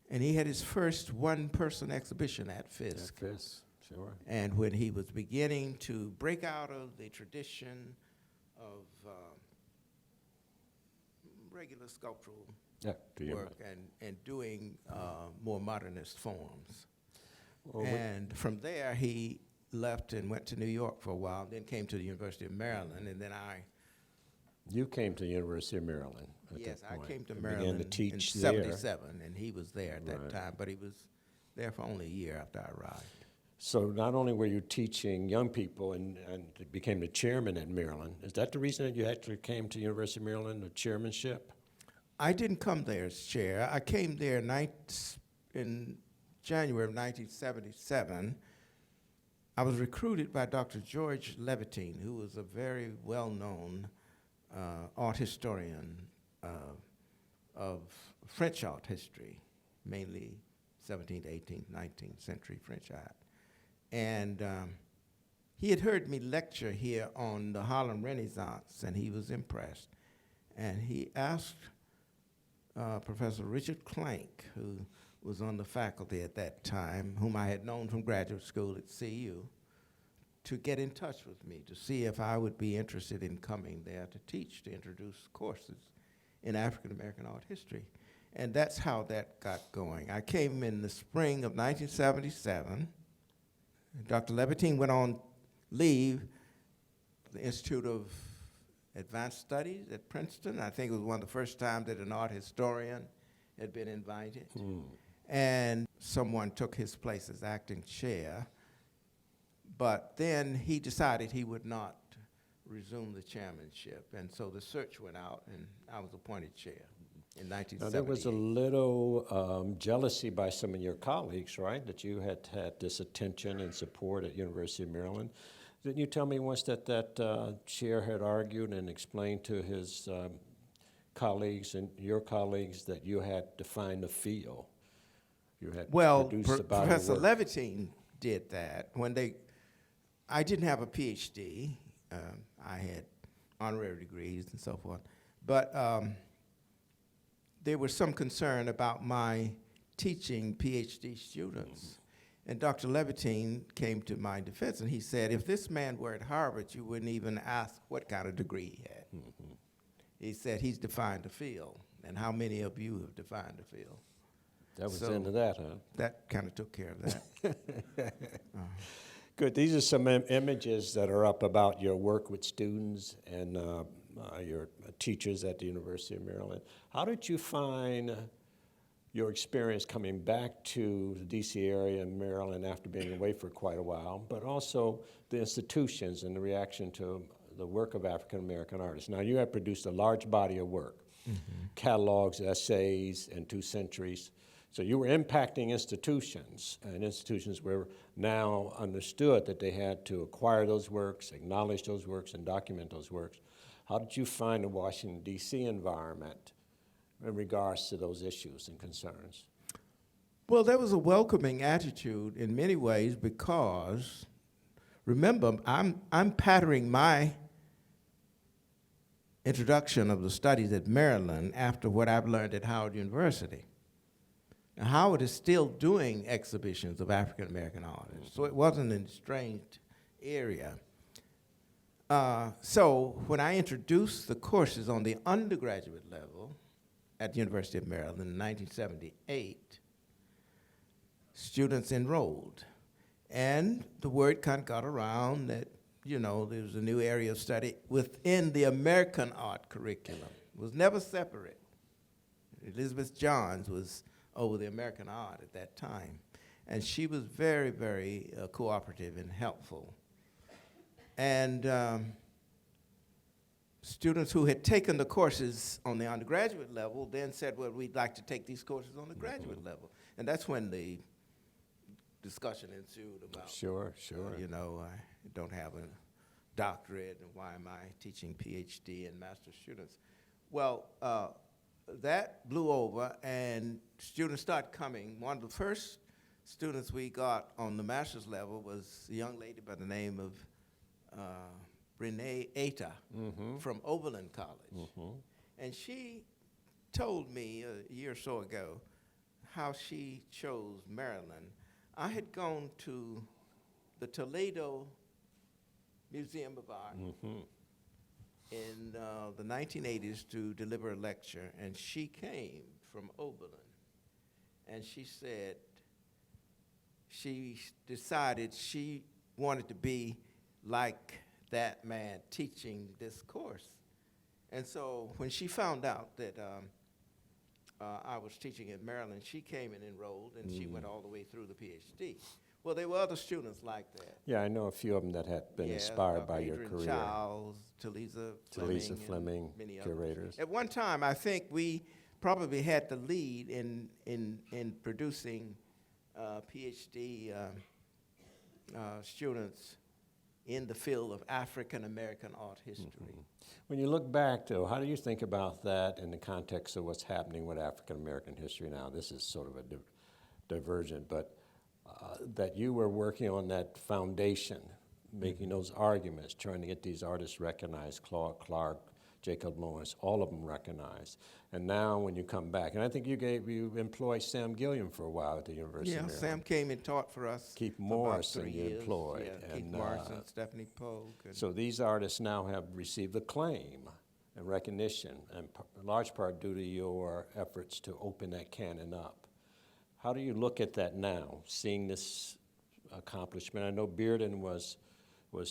And he had his first one-person exhibition at Fisk. At Fisk, sure. And when he was beginning to break out of the tradition of regular sculptural work and doing more modernist forms. Well, And from there, he left and went to New York for a while, then came to the University of Maryland, and then You came to the University of Maryland at yes, that I point. came to and Maryland began to teach in there. 77, and he was there at that Right. time, but he was there for only a year after I arrived. So not only were you teaching young people and became the chairman at Maryland, is that the reason that you actually came to University of Maryland, the chairmanship? I didn't come there as chair. I came there in January of 1977. I was recruited by Dr. George Levitine, who was a very well-known art historian of French art history, mainly 17th, 18th, 19th century French art. And he had heard me lecture here on the Harlem Renaissance, and he was impressed. And he asked Professor Richard Clank, who was on the faculty at that time, whom I had known from graduate school at CU, to get in touch with me to see if I would be interested in coming there to teach, to introduce courses in African American art history. And that's how that got going. I came in the spring of 1977. Dr. Levitine went on leave, the Institute of Advanced Studies at Princeton. I think it was one of the first times that an art historian had been invited. And someone took his place as acting chair. But then he decided he would not resume the chairmanship. And so the search went out, and I was appointed chair in 1978. Now, there was a little jealousy by some of your colleagues, right, that you had had this attention and support at University of Maryland. Didn't you tell me once that chair had argued and explained to his colleagues and your colleagues that you had defined the field? You had produced a body of Professor work. Levitine did that. I didn't have a PhD. I had honorary degrees and so forth. But there was some concern about my teaching PhD students. And Dr. Levitine came to my defense, and he said, if this man were at Harvard, you wouldn't even ask what kind of degree he had. He said, he's defined the field. And how many of you have defined the field? That was So the end of that, huh? That kind of took care of that. Good. These are some images that are up about your work with students and your teachers at the University of Maryland. How did you find your experience coming back to the D.C. area and Maryland after being away for quite a while, but also the institutions and the reaction to the work of African American artists? Now, you have produced a large body of work. catalogs, essays, and 2 centuries. So you were impacting institutions, and institutions were now understood that they had to acquire those works, acknowledge those works, and document those works. How did you find the Washington, D.C. environment in regards to those issues and concerns? Well, there was a welcoming attitude in many ways because, remember, I'm patterning my introduction of the studies at Maryland after what I've learned at Howard University. Now, Howard is still doing exhibitions of African American artists, so it wasn't an estranged area. So when I introduced the courses on the undergraduate level at the University of Maryland in 1978, students enrolled. And the word kind of got around that, you know, there was a new area of study within the American art curriculum. It was never separate. Elizabeth Johns was over the American art at that time. And she was very, very cooperative and helpful. And students who had taken the courses on the undergraduate level then said, well, we'd like to take these courses on the graduate level. And that's when the discussion ensued about, Sure. you know, I don't have a doctorate, and why am I teaching PhD and master's students? Well, that blew over, and students started coming. One of the first students we got on the master's level was a young lady by the name of Renee Eta from Oberlin College. And she told me a year or so ago how she chose Maryland. I had gone to the Toledo Museum of Art in the 1980s to deliver a lecture, and she came from Oberlin. And she said she decided she wanted to be like that man teaching this course. And so when she found out that I was teaching at Maryland, she came and enrolled, and she went all the way through the PhD. Well, there were other students like that. Yeah, I know a few of them that had been inspired by your Adrian career. Charles, Talisa Fleming, and many curators. others. At one time, I think we probably had the lead in producing PhD students in the field of African American art history. When you look back, though, how do you think about that in the context of what's happening with African American history now? This is sort of a divergent, but that you were working on that foundation, making those arguments, trying to get these artists recognized, Claude Clark, Jacob Lawrence, all of them recognized. And now when you come back, and I think you employed Sam Gilliam for a while at the University of Maryland. Sam came and taught for us. Keith for Morrison about 3 you years. employed. Yeah, and, Keith Morrison, Stephanie Pogue. So these artists now have received acclaim and recognition, and in large part due to your efforts to open that canon up. How do you look at that now, seeing this accomplishment? I know Bearden was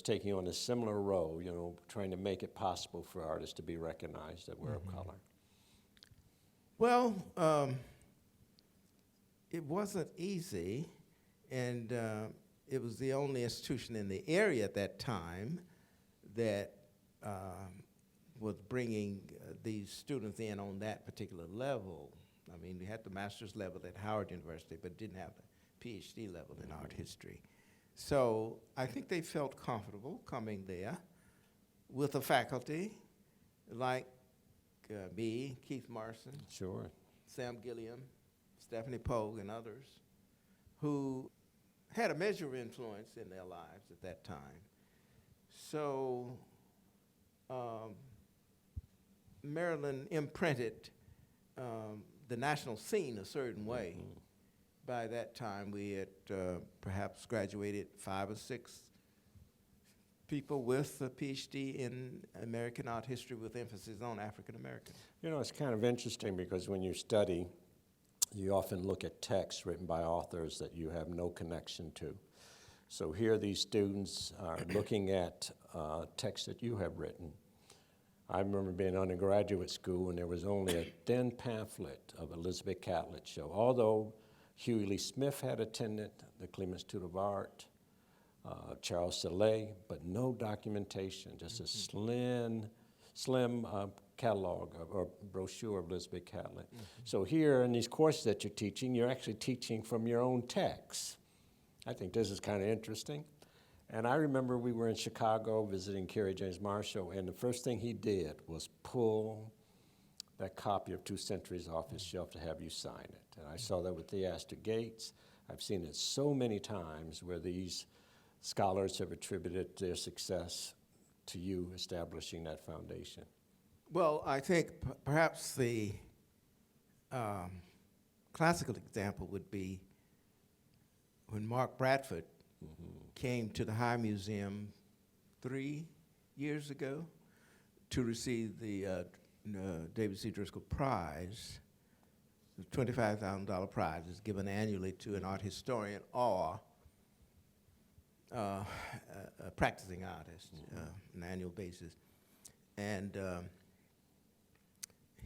taking on a similar role, you know, trying to make it possible for artists to be recognized that were of color. Well, it wasn't easy, and it was the only institution in the area at that time that was bringing these students in on that particular level. I mean, we had the master's level at Howard University, but didn't have the PhD level in art history. So I think they felt comfortable coming there with a faculty like me, Keith Morrison, Sure. Sam Gilliam, Stephanie Pogue, and others who had a measure of influence in their lives at that time. So Maryland imprinted the national scene a certain way. By that time, we had perhaps graduated 5 or 6 people with a PhD in American art history with emphasis on African American. You know, it's kind of interesting because when you study, you often look at texts written by authors that you have no connection to. So here these students are looking at texts that you have written. I remember being in undergraduate school and there was only a thin pamphlet of Elizabeth Catlett show. Although Huey Lee Smith had attended the Cleveland Institute of Art, Charles Soleil, but no documentation, just a slim slim catalog or brochure of Elizabeth Catlett. So here in these courses that you're teaching, you're actually teaching from your own text. I think this is kind of interesting. And I remember we were in Chicago visiting Kerry James Marshall, and the first thing he did was pull that copy of 2 Centuries off his shelf to have you sign it. And I saw that with Theaster Gates. I've seen it so many times where these scholars have attributed their success to you establishing that foundation. Well, I think perhaps the classical example would be when Mark Bradford came to the High Museum 3 years ago to receive the David C. Driscoll Prize. The $25,000 prize is given annually to an art historian or a practicing artist on an annual basis. And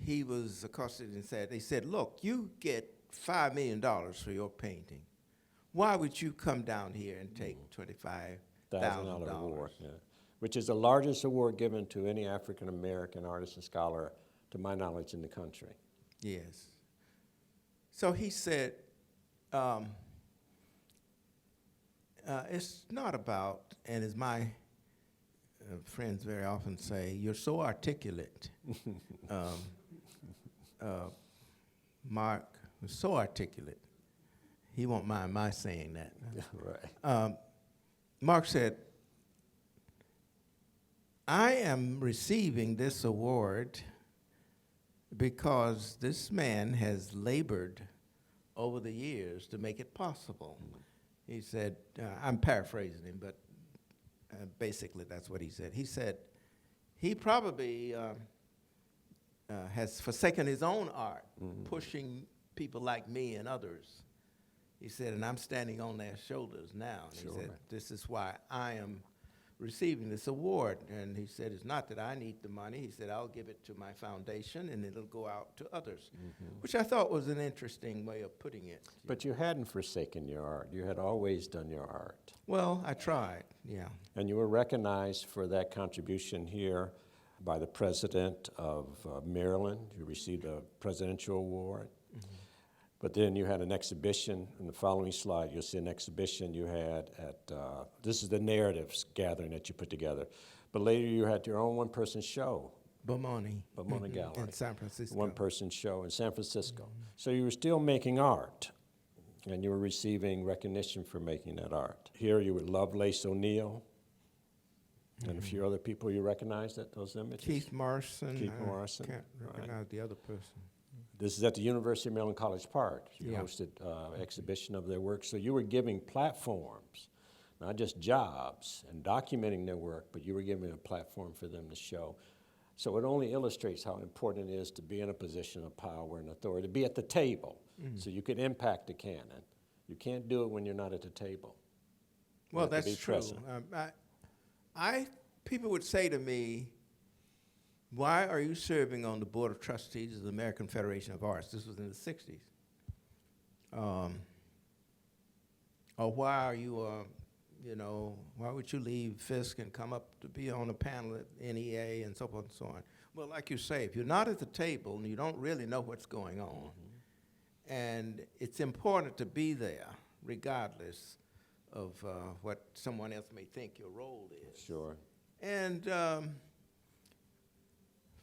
he was accosted and said, they said, look, you get $5 million for your painting. Why would you come down here and take $25,000 award, yeah, which is the largest award given to any African American artist and scholar, to my knowledge, in the country. Yes. So he said, it's not about, and as my friends very often say, you're so articulate. Mark was so articulate. He won't mind my saying that. Right. Mark said, I am receiving this award because this man has labored over the years to make it possible. He said, I'm paraphrasing him, but basically that's what he said. He said, he probably has forsaken his own art, pushing people like me and others. He said, and I'm standing on their shoulders now. And Sure. He said, this is why I am receiving this award. And he said, it's not that I need the money. He said, I'll give it to my foundation and it'll go out to others, which I thought was an interesting way of putting it. But you hadn't forsaken your art. You had always done your art. Well, I tried, yeah. And you were recognized for that contribution here by the president of Maryland. You received a presidential award. But then you had an exhibition. In the following slide, you'll see an exhibition you had at, this is the narratives gathering that you put together. But later you had your own one-person show. Bomoni. Gallery. In San Francisco. One-person show in San Francisco. So you were still making art, and you were receiving recognition for making that art. Here you were Lovelace O'Neill, and a few other people you recognized at those images. Keith Morrison. Keith Morrison. I can't recognize the other person. This is at the University of Maryland College Park. You Yeah. hosted exhibition of their work. So you were giving platforms, not just jobs and documenting their work, but you were giving a platform for them to show. So it only illustrates how important it is to be in a position of power and authority, to be at the table so you could impact the canon. You can't do it when you're not at the table. You Well, have to that's be true. present. People would say to me, why are you serving on the Board of Trustees of the American Federation of Arts? This was in the 60s. Or why are you, why would you leave Fisk and come up to be on a panel at NEA and so forth and so on? Well, like you say, if you're not at the table and you don't really know what's going on, and it's important to be there regardless of what someone else may think your role is. Sure. And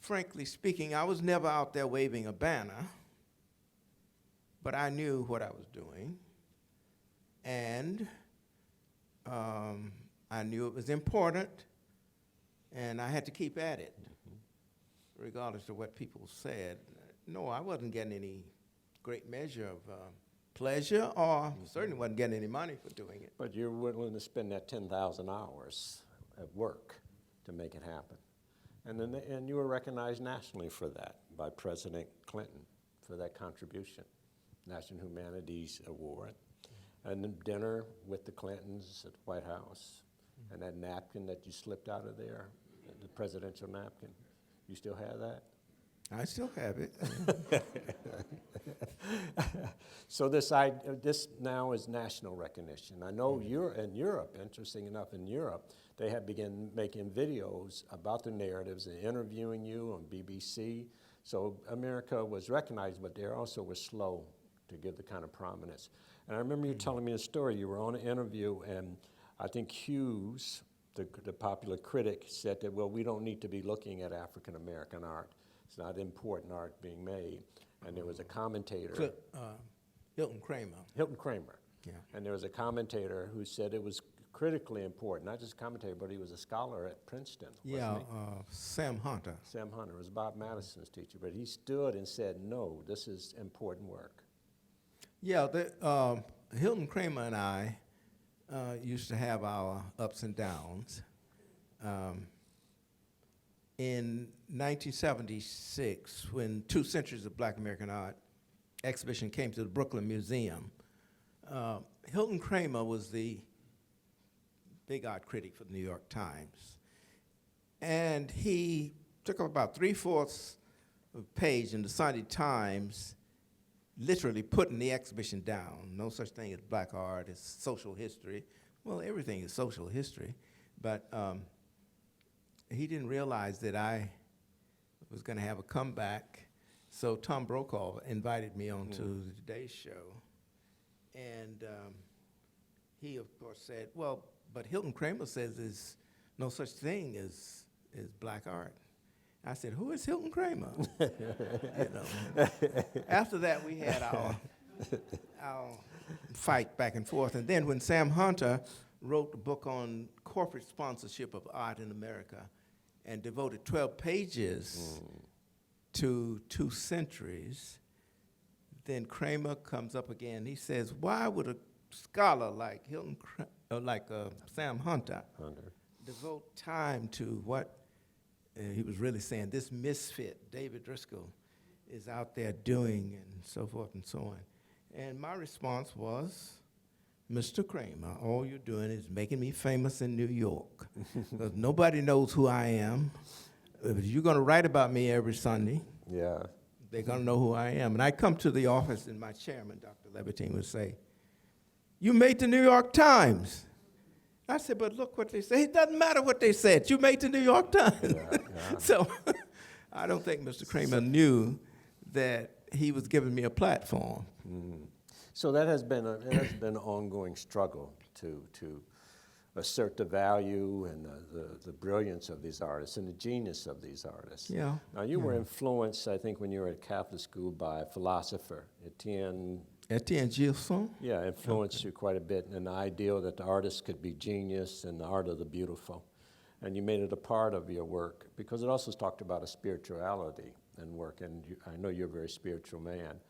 frankly speaking, I was never out there waving a banner, but I knew what I was doing. And I knew it was important, and I had to keep at it, regardless of what people said. No, I wasn't getting any great measure of pleasure, or certainly wasn't getting any money for doing it. But you're willing to spend that 10,000 hours at work to make it happen. And you were recognized nationally for that by President Clinton for that contribution, National Humanities Award. And then dinner with the Clintons at the White House, and that napkin that you slipped out of there, the presidential napkin. You still have that? I still have it. So this now is national recognition. I know you're in Europe, interesting enough, in Europe, they had begun making videos about the narratives and interviewing you on BBC. So America was recognized, but they also were slow to give the kind of prominence. And I remember you telling me a story. You were on an interview, and I think Hughes, the popular critic, said that, well, we don't need to be looking at African American art. It's not important art being made. And there was a commentator. Hilton Kramer. Hilton Kramer. Yeah. And there was a commentator who said it was critically important, not just a commentator, but he was a scholar at Princeton, wasn't he? Sam Hunter. Sam Hunter was Bob Madison's teacher, but he stood and said, no, this is important work. Yeah, Hilton Kramer and I used to have our ups and downs. In 1976, when 2 Centuries of Black American Art exhibition came to the Brooklyn Museum, Hilton Kramer was the big art critic for the New York Times. And he took up about 3/4 of a page in the Sunday Times, literally putting the exhibition down. No such thing as black art, it's social history. Well, everything is social history, but he didn't realize that I was going to have a comeback. So Tom Brokaw invited me on to the Today Show. And he, of course, said, well, but Hilton Kramer says there's no such thing as black art. I said, who is Hilton Kramer? You know. After that, we had our fight back and forth. And then when Sam Hunter wrote the book on corporate sponsorship of art in America and devoted 12 pages to 2 centuries, then Kramer comes up again. He says, why would a scholar like Sam Hunter devote time to what he was really saying, this misfit, David Driscoll, is out there doing, and so forth and so on. And my response was, Mr. Kramer, all you're doing is making me famous in New York, because nobody knows who I am. If you're going to write about me every Sunday, Yeah. they're going to know who I am. And I come to the office, and my chairman, Dr. Levitine, would say, you made the New York Times. I said, but look what they say. It doesn't matter what they said. You made the New York Times. Yeah, yeah. So I don't think Mr. Kramer knew that he was giving me a platform. So that has been an ongoing struggle to assert the value and the brilliance of these artists and the genius of these artists. Yeah. Now you were influenced, I think, when you were at Catholic school by a philosopher, Etienne Gilson? Yeah, influenced you quite a bit, and the ideal that the artist could be genius and the art of the beautiful. And you made it a part of your work because it also talked about a spirituality and work, and I know you're a very spiritual man.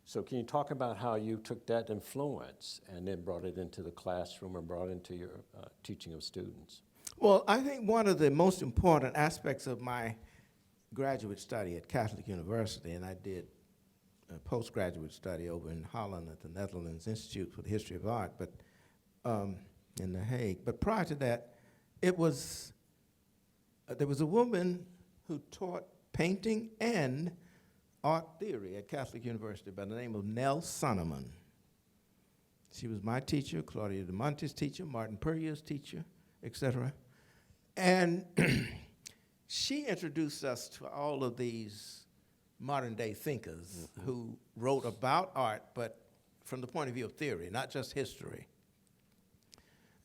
So can you talk about how you took that influence and then brought it into the classroom and brought it into your teaching of students? Well, I think one of the most important aspects of my graduate study at Catholic University, and I did a postgraduate study over in Holland at the Netherlands Institute for the History of Art, but in The Hague. But prior to that, it was there was a woman who taught painting and art theory at Catholic University by the name of Nell Sonneman. She was my teacher, Claudia de Monte's teacher, Martin Puryear's teacher, etc. And she introduced us to all of these modern-day thinkers who wrote about art, but from the point of view of theory, not just history.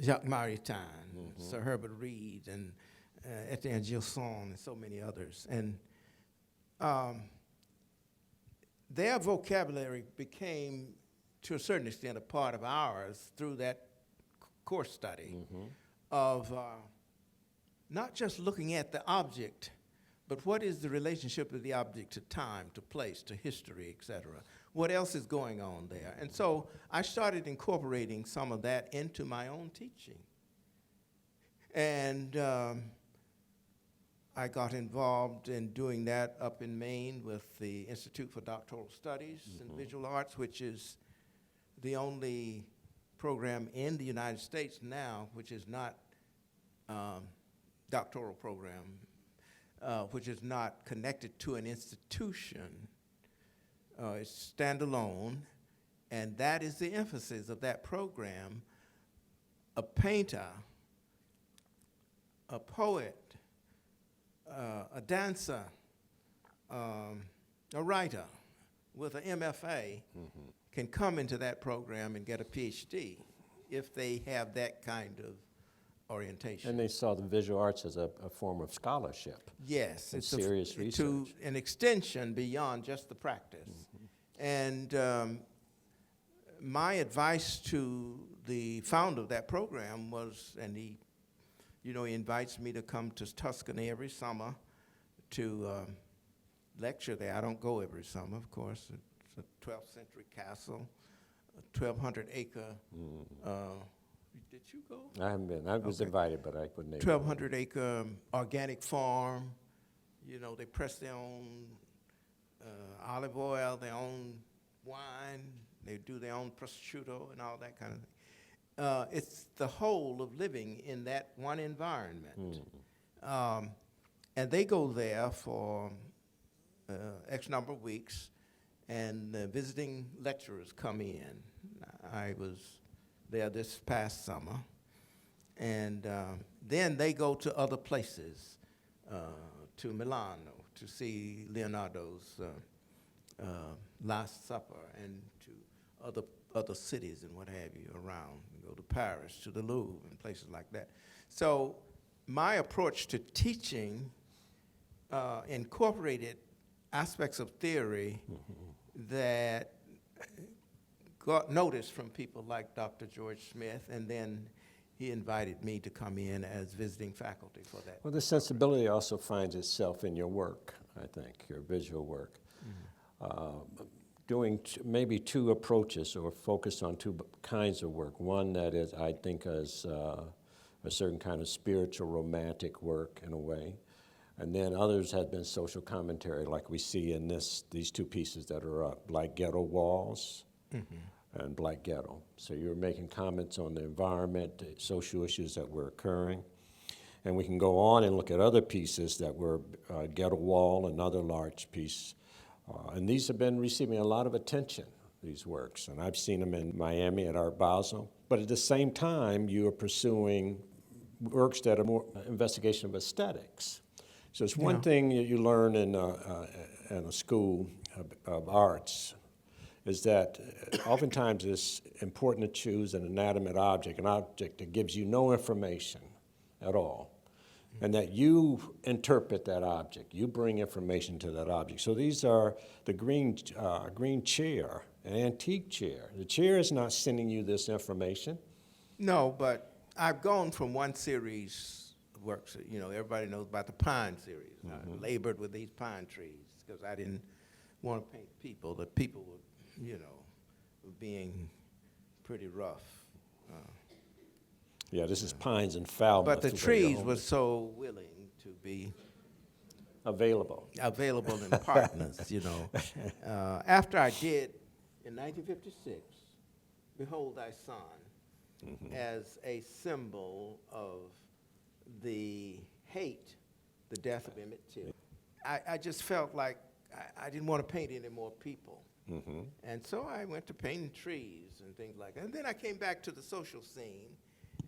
Jacques Maritain, Sir Herbert Reed, and Etienne Gilson, and so many others. And their vocabulary became, to a certain extent, a part of ours through that course study of not just looking at the object, but what is the relationship of the object to time, to place, to history, et cetera? What else is going on there? And so I started incorporating some of that into my own teaching. And I got involved in doing that up in Maine with the Institute for Doctoral Studies in Visual Arts, which is the only program in the United States now which is not doctoral program, which is not connected to an institution. It's standalone, and that is the emphasis of that program. A painter a poet, a dancer, a writer with an MFA can come into that program and get a PhD if they have that kind of orientation. And they saw the visual arts as a form of scholarship. Yes, and it's serious to research. an extension beyond just the practice. And my advice to the founder of that program was, and he invites me to come to Tuscany every summer to lecture there. I don't go every summer, of course. It's a 12th century castle, a 1,200-acre. Did you go? I haven't been. I was Okay. invited, but I couldn't. 1,200-acre organic farm. They press their own olive oil, their own wine. They do their own prosciutto and all that kind of thing. It's the whole of living in that one environment. And they go there for X number of weeks, and the visiting lecturers come in. I was there this past summer. And then they go to other places, to Milano to see Leonardo's Last Supper, and to other cities and what have you around. We go to Paris, to the Louvre, and places like that. So my approach to teaching incorporated aspects of theory that got notice from people like Dr. George Smith, and then he invited me to come in as visiting faculty for that. Well, the sensibility also finds itself in your work, I think, your visual work. Doing maybe two approaches or focus on two kinds of work. One that is, I think, is a certain kind of spiritual romantic work in a way. And then others have been social commentary, like we see in these two pieces that are up, Black Ghetto Walls and Black Ghetto. So you're making comments on the environment, the social issues that were occurring. And we can go on and look at other pieces that were Ghetto Wall, another large piece. And these have been receiving a lot of attention, these works. And I've seen them in Miami at Art Basel. But at the same time, you are pursuing works that are more investigation of aesthetics. So it's one thing you learn in a school of arts is that oftentimes it's important to choose an inanimate object, an object that gives you no information at all, and that you interpret that object. You bring information to that object. So these are the green chair, an antique chair. The chair is not sending you this information. No, but I've gone from one series of works, everybody knows about the pine series. I labored with these pine trees because I didn't want to paint people. The people were, were being pretty rough. Yeah, this is pines and Falmouth. But the trees were so willing to be available in partners, After I did, in 1956, Behold Thy Son, as a symbol of the hate, the death of Emmett Till, I just felt like I didn't want to paint any more people. And so I went to painting trees and things like that. And then I came back to the social scene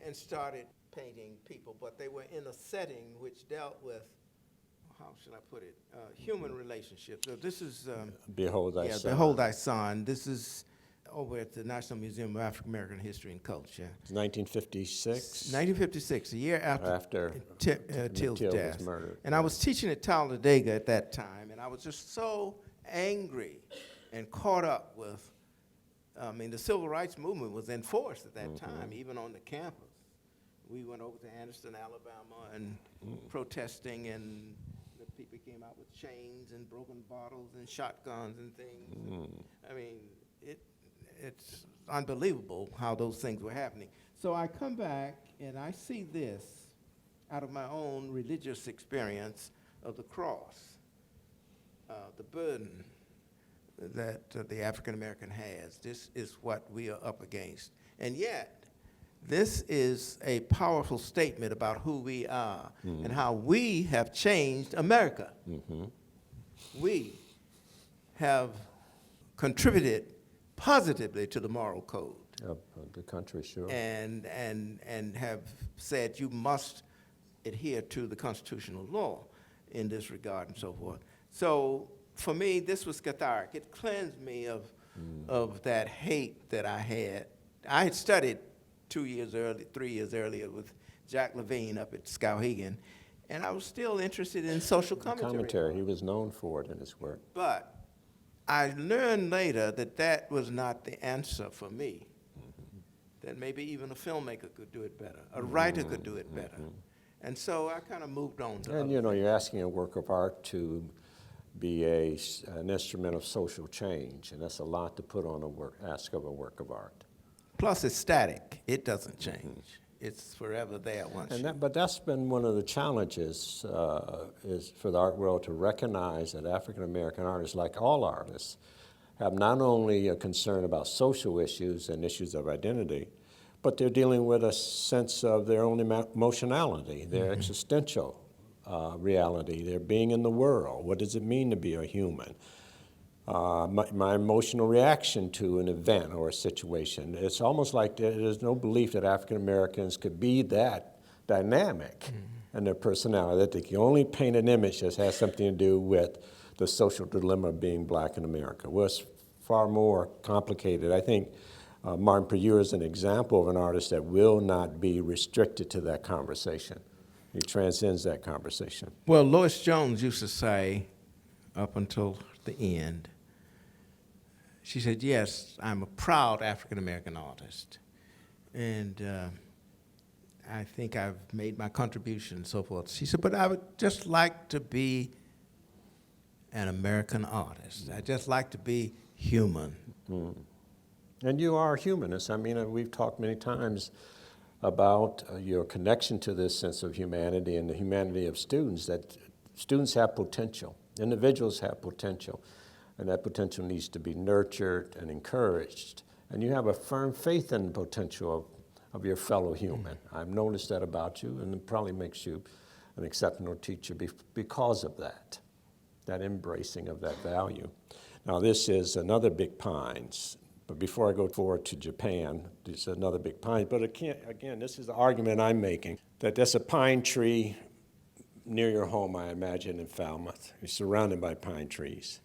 and started painting people, but they were in a setting which dealt with, how should I put it, human relationships. So this is Behold Thy Son. Behold Thy Son. This is over at the National Museum of African American History and Culture. It's 1956. 1956, a year after Till's death. was murdered. And I was teaching at Talladega at that time, and I was just so angry and caught up with, the civil rights movement was in force at that time, even on the campus. We went over to Anderson, Alabama, and protesting, and the people came out with chains and broken bottles and shotguns and things. It's unbelievable how those things were happening. So I come back and I see this out of my own religious experience of the cross, the burden that the African American has. This is what we are up against. And yet, this is a powerful statement about who we are and how we have changed America. We have contributed positively to the moral code Of the country, sure. and have said you must adhere to the constitutional law in this regard and so forth. So for me, this was cathartic. It cleansed me of that hate that I had. I had studied 3 years earlier with Jack Levine up at Skowhegan, and I was still interested in social commentary. He was known for it in his work. But I learned later that that was not the answer for me. That maybe even a filmmaker could do it better, a writer could do it better. And so I kind of moved on to And other you know, you're asking a work of art to be an instrument of social change, and that's a lot to put on ask of a work of art. Plus, it's static. It doesn't change. It's forever there once. But that's been one of the challenges is for the art world to recognize that African American artists, like all artists, have not only a concern about social issues and issues of identity, but they're dealing with a sense of their own emotionality, their existential reality, their being in the world. What does it mean to be a human? My emotional reaction to an event or a situation. It's almost like there's no belief that African Americans could be that dynamic in their personality, that they can only paint an image that has something to do with the social dilemma of being black in America. Well, it's far more complicated. I think Martin Puryear is an example of an artist that will not be restricted to that conversation. He transcends that conversation. Well, Lois Jones used to say, up until the end, she said, yes, I'm a proud African-American artist. And I think I've made my contribution and so forth. She said, but I would just like to be an American artist. I just like to be human. And you are a humanist. I mean, we've talked many times about your connection to this sense of humanity and the humanity of students, that students have potential, individuals have potential, and that potential needs to be nurtured and encouraged. And you have a firm faith in the potential of your fellow human. I've noticed that about you, and it probably makes you an exceptional teacher because of that embracing of that value. Now, this is another Big Pines. But before I go forward to Japan, there's another Big Pine. But again, this is the argument I'm making, that there's a pine tree near your home, I imagine, in Falmouth. You're surrounded by pine trees.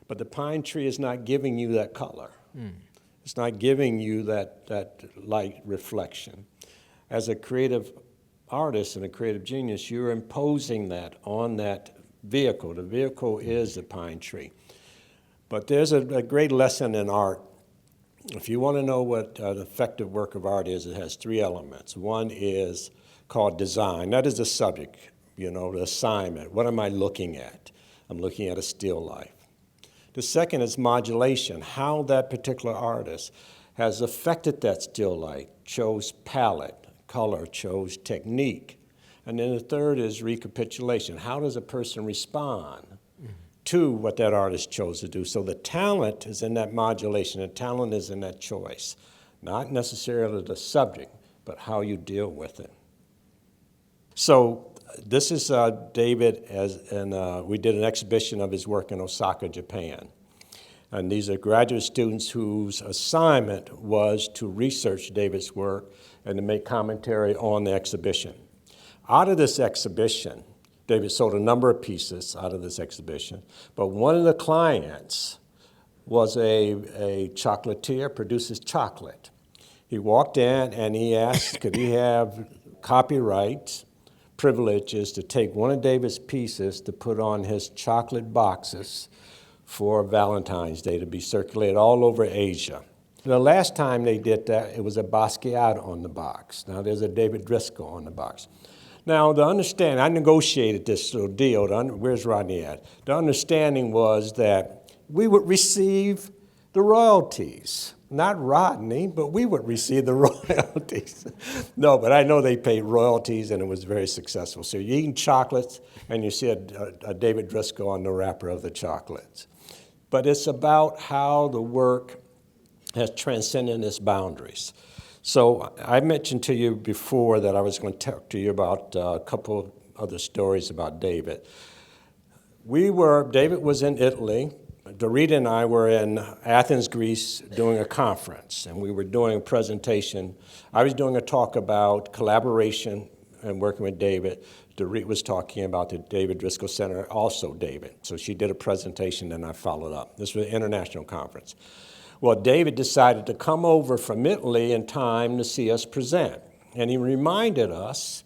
But the pine tree is not giving you that color. It's not giving you that light reflection. As a creative artist and a creative genius, you're imposing that on that vehicle. The vehicle is the pine tree. But there's a great lesson in art. If you want to know what an effective work of art is, it has three elements. One is called design. That is the subject, the assignment. What am I looking at? I'm looking at a still life. The second is modulation, how that particular artist has affected that still life, chose palette, color, chose technique. And then the third is recapitulation. How does a person respond to what that artist chose to do? So the talent is in that modulation, the talent is in that choice. Not necessarily the subject, but how you deal with it. So this is David, and we did an exhibition of his work in Osaka, Japan. And these are graduate students whose assignment was to research David's work and to make commentary on the exhibition. Out of this exhibition, David sold a number of pieces out of this exhibition, but one of the clients was a chocolatier, produces chocolate. He walked in and he asked, could he have copyright privileges to take one of David's pieces to put on his chocolate boxes for Valentine's Day to be circulated all over Asia. The last time they did that, it was a Basquiat on the box. Now there's a David Driscoll on the box. Now, the understanding, I negotiated this little deal. Where's Rodney at? The understanding was that we would receive the royalties. Not Rodney, but we would receive the royalties. No, but I know they paid royalties, and it was very successful. So you're eating chocolates, and you see a David Driscoll on the wrapper of the chocolates. But it's about how the work has transcended its boundaries. So I mentioned to you before that I was going to talk to you about a couple other stories about David. David was in Italy. Dorita and I were in Athens, Greece, doing a conference, and we were doing a presentation. I was doing a talk about collaboration and working with David, Dorit was talking about the David Driscoll Center, also David. So she did a presentation, and I followed up. This was an international conference. Well, David decided to come over from Italy in time to see us present. And he reminded us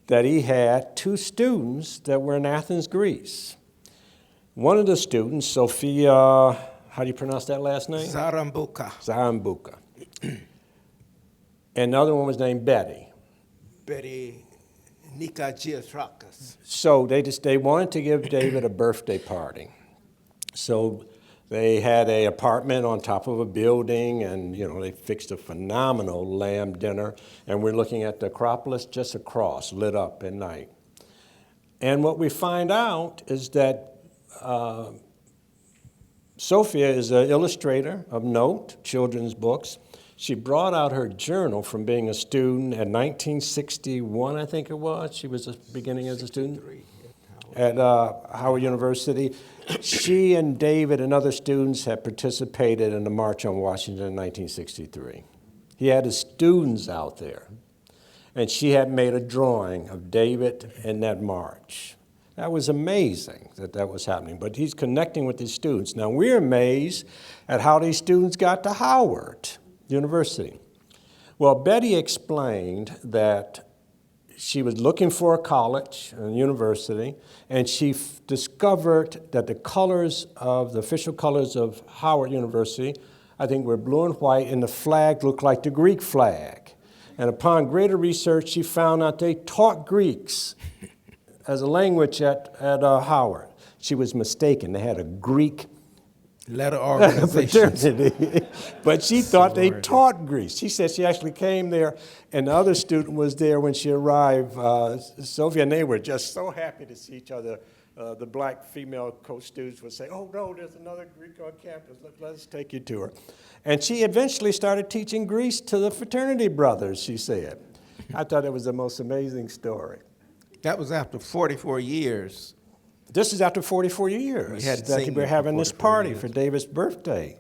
that he had 2 students that were in Athens, Greece. One of the students, Sophia, how do you pronounce that last name? Zarambuka. Zarambuka. And the other one was named Betty. Betty Nikagiatrakas. So they wanted to give David a birthday party. So they had an apartment on top of a building, and they fixed a phenomenal lamb dinner. And we're looking at the Acropolis just across, lit up at night. And what we find out is that Sophia is an illustrator of note, children's books. She brought out her journal from being a student at 1961, I think it was. She was beginning as a student at Howard University. She and David and other students had participated in the March on Washington in 1963. He had his students out there, and she had made a drawing of David in that march. That was amazing that was happening, but he's connecting with his students. Now, we're amazed at how these students got to Howard University. Well, Betty explained that she was looking for a college, a university, and she discovered that the official colors of Howard University, I think, were blue and white, and the flag looked like the Greek flag. And upon greater research, she found out they taught Greeks as a language at Howard. She was mistaken. They had a Greek letter organization. fraternity, but she thought they taught Greece. She said she actually came there, and the other student was there when she arrived, Sophia, and they were just so happy to see each other. The black female co-students would say, "Oh no, there's another Greek on campus. Let's take you to her." And she eventually started teaching Greece to the fraternity brothers, she said. I thought it was the most amazing story. That was after 44 years. This is after 44 years that we're having this party for David's birthday.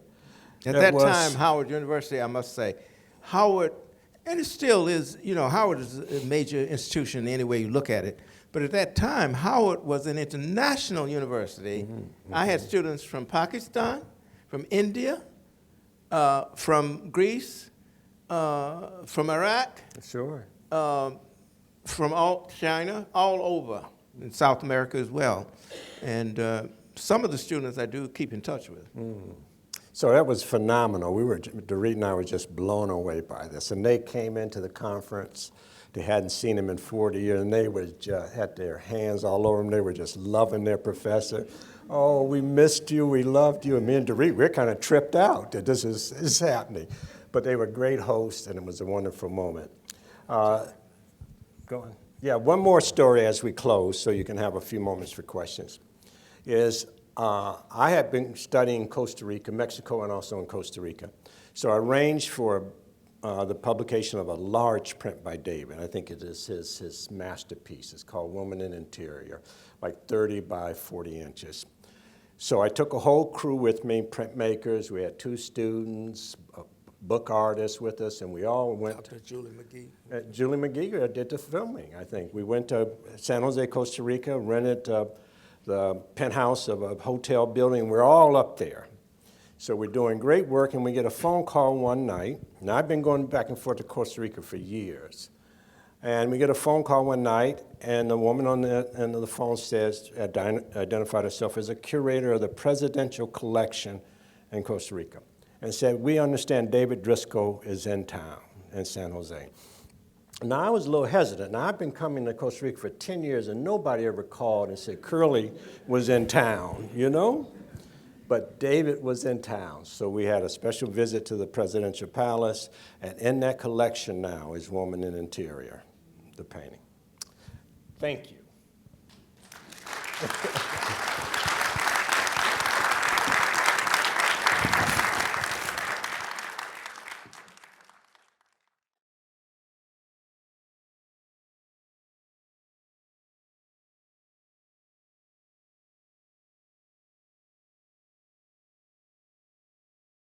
At that time, Howard University, I must say, Howard, and it still is, Howard is a major institution any way you look at it. But at that time, Howard was an international university. Mm-hmm. I had students from Pakistan, from India, from Greece, from Iraq. Sure. From China, all over, in South America as well. And some of the students I do keep in touch with. Mm. So that was phenomenal. Dorit and I were just blown away by this. And they came into the conference. They hadn't seen him in 40 years, and they had their hands all over him. They were just loving their professor. "Oh, we missed you, we loved you." And me and Dorit, we're kind of tripped out that this is happening. But they were great hosts, and it was a wonderful moment. Go on. Yeah, one more story as we close, so you can have a few moments for questions, is I had been studying Costa Rica, Mexico, and also in Costa Rica. So I arranged for the publication of a large print by David. I think it is his masterpiece. It's called Woman in Interior, like 30 by 40 inches. So I took a whole crew with me, printmakers. We had 2 students, book artists with us, and we all went. Dr. Julie McGee. Julie McGee did the filming, I think. We went to San Jose, Costa Rica, rented the penthouse of a hotel building. We're all up there. So we're doing great work, and we get a phone call one night. Now, I've been going back and forth to Costa Rica for years. And we get a phone call one night, and the woman on the end of the phone identified herself as a curator of the Presidential Collection in Costa Rica, and said, "We understand David Driscoll is in town in San Jose." Now, I was a little hesitant. Now, I've been coming to Costa Rica for 10 years, and nobody ever called and said Curly was in town, But David was in town, so we had a special visit to the Presidential Palace, and in that collection now is Woman in Interior, the painting. Thank you.